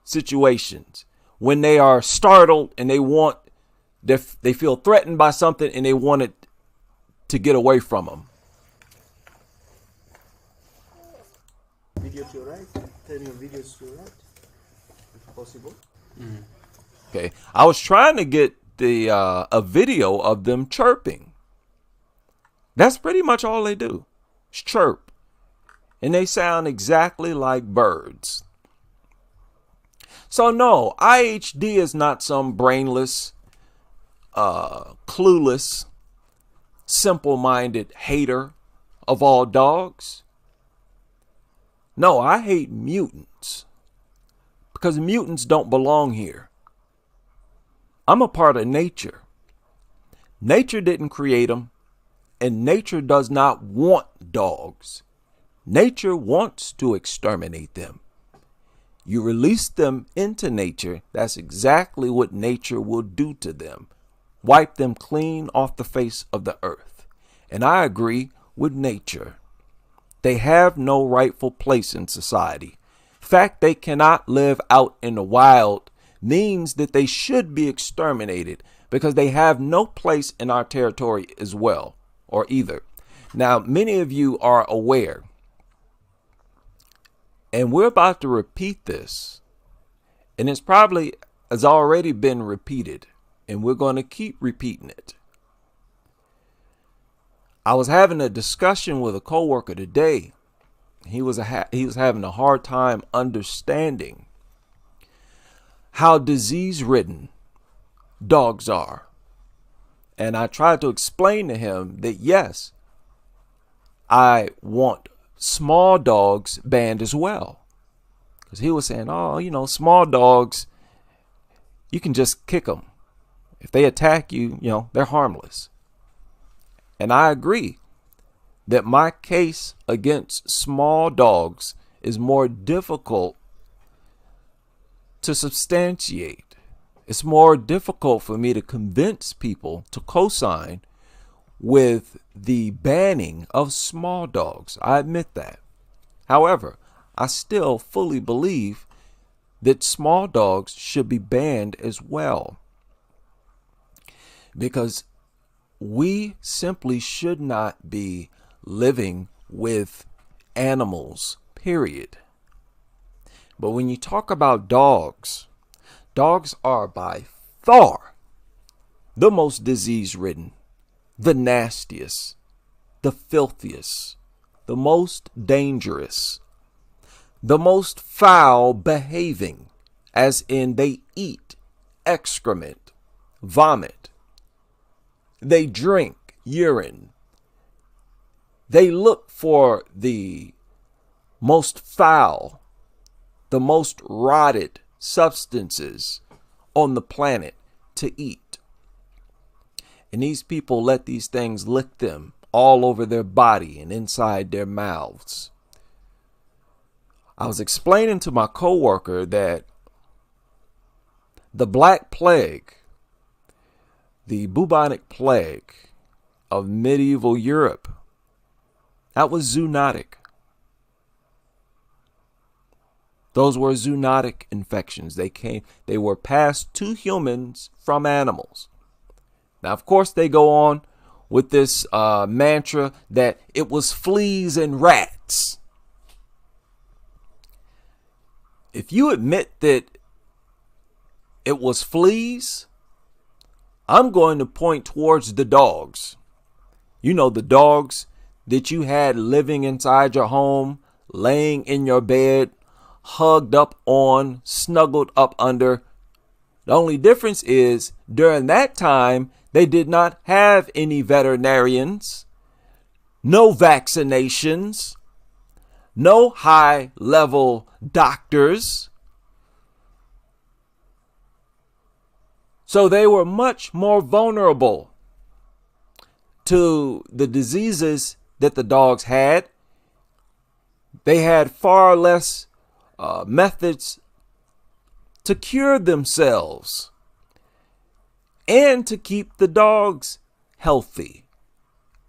situations when they are startled and they feel threatened by something and they want it to get away from them. Video to your right. Turn your videos to your right, if possible. Okay, I was trying to get the a video of them chirping. That's pretty much all they do. Is chirp. And they sound exactly like birds. So no, IHD is not some brainless, clueless, simple-minded hater of all dogs. No, I hate mutants because mutants don't belong here. I'm a part of nature. Nature didn't create them, and nature does not want dogs. Nature wants to exterminate them. You release them into nature, that's exactly what nature will do to them. Wipe them clean off the face of the earth. And I agree with nature. They have no rightful place in society. The fact they cannot live out in the wild means that they should be exterminated because they have no place in our territory as well, or either. Now, many of you are aware, and we're about to repeat this, and it's probably has already been repeated, and we're going to keep repeating it. I was having a discussion with a coworker today. He was having a hard time understanding how disease-ridden dogs are. And I tried to explain to him that yes, I want small dogs banned as well. Because he was saying, oh, you know, small dogs, you can just kick them. If they attack you, you know, they're harmless. And I agree that my case against small dogs is more difficult to substantiate. It's more difficult for me to convince people to co-sign with the banning of small dogs. I admit that. However, I still fully believe that small dogs should be banned as well. Because we simply should not be living with animals, period. But when you talk about dogs, dogs are by far the most disease-ridden, the nastiest, the filthiest, the most dangerous, the most foul behaving, as in they eat excrement, vomit, they drink urine, they look for the most foul, the most rotted substances on the planet to eat. And these people let these things lick them all over their body and inside their mouths. I was explaining to my coworker that the Black Plague, the bubonic plague of medieval Europe, that was zoonotic. Those were zoonotic infections. They were passed to humans from animals. Now, of course, they go on with this mantra that it was fleas and rats. If you admit that it was fleas, I'm going to point towards the dogs. You know, the dogs that you had living inside your home, laying in your bed, hugged up on, snuggled up under. The only difference is during that time, they did not have any veterinarians, no vaccinations, no high-level doctors. So they were much more vulnerable to the diseases that the dogs had. They had far less methods to cure themselves and to keep the dogs healthy.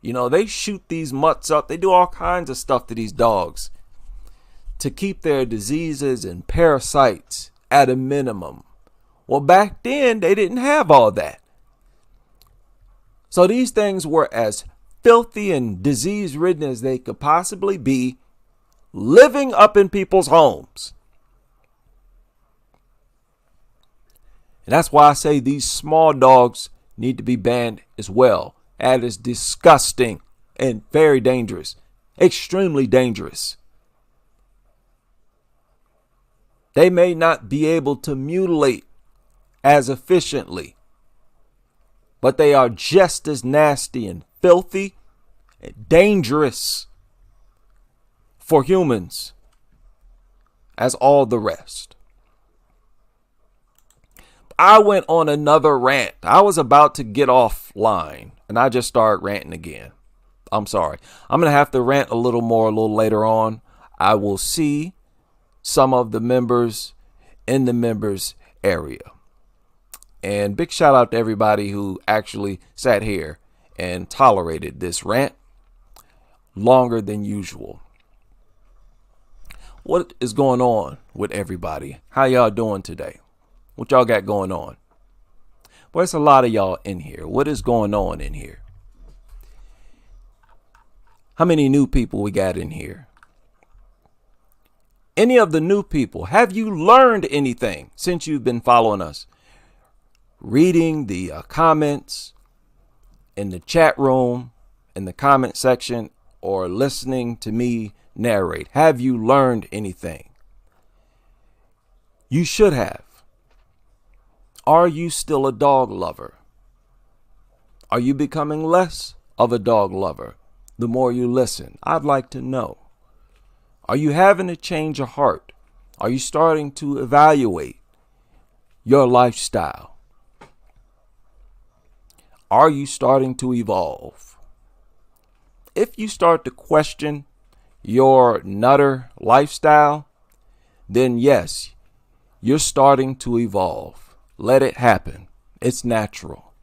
You know, they shoot these mutts up. They do all kinds of stuff to these dogs to keep their diseases and parasites at a minimum. Well, back then, they didn't have all that. So these things were as filthy and disease-ridden as they could possibly be, living up in people's homes. And that's why I say these small dogs need to be banned as well. That is disgusting and very dangerous, extremely dangerous. They may not be able to mutilate as efficiently, but they are just as nasty and filthy and dangerous for humans as all the rest. I went on another rant. I was about to get offline and I just started ranting again. I'm sorry. I'm going to have to rant a little more a little later on. I will see some of the members in the members area. And big shout out to everybody who actually sat here and tolerated this rant longer than usual. What is going on with everybody? How y'all doing today? What y'all got going on? Well, it's a lot of y'all in here. What is going on in here? How many new people we got in here? Any of the new people, have you learned anything since you've been following us? Reading the comments in the chat room, in the comment section, or listening to me narrate. Have you learned anything? You should have. Are you still a dog lover? Are you becoming less of a dog lover the more you listen? I'd like to know. Are you having a change of heart Are you starting to evaluate your lifestyle? Are you starting to evolve? If you start to question your nutter lifestyle, then yes, you're starting to evolve. Let it happen. It's natural.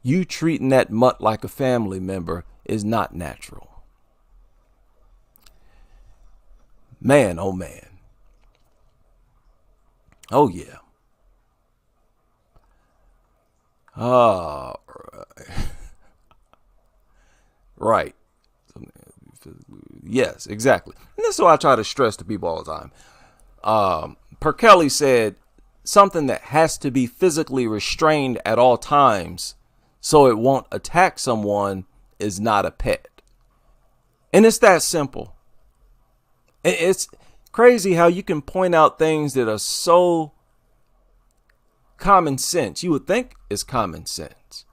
You treating that mutt like a family member is not natural. Man, oh man. Oh yeah. Right. Yes, exactly. And this is what I try to stress to people all the time. Per Kelly said, something that has to be physically restrained at all times so it won't attack someone is not a pet. And it's that simple. It's crazy how you can point out things that are so common sense. You would think it's common sense,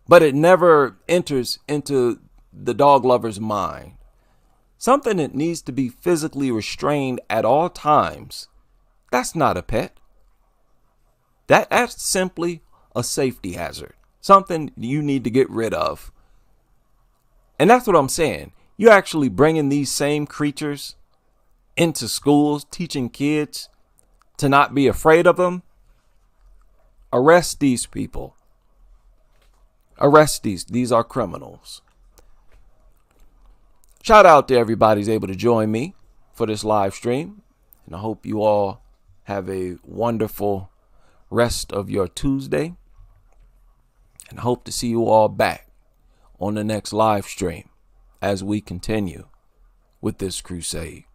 but it never enters into the dog lover's mind. Something that needs to be physically restrained at all times, that's not a pet. That's simply a safety hazard. Something you need to get rid of. And that's what I'm saying. You're actually bringing these same creatures into schools, teaching kids to not be afraid of them. Arrest these people. Arrest these. These are criminals. Shout out to everybody who's able to join me for this live stream. And I hope you all have a wonderful rest of your Tuesday. And I hope to see you all back on the next live stream as we continue with this crusade.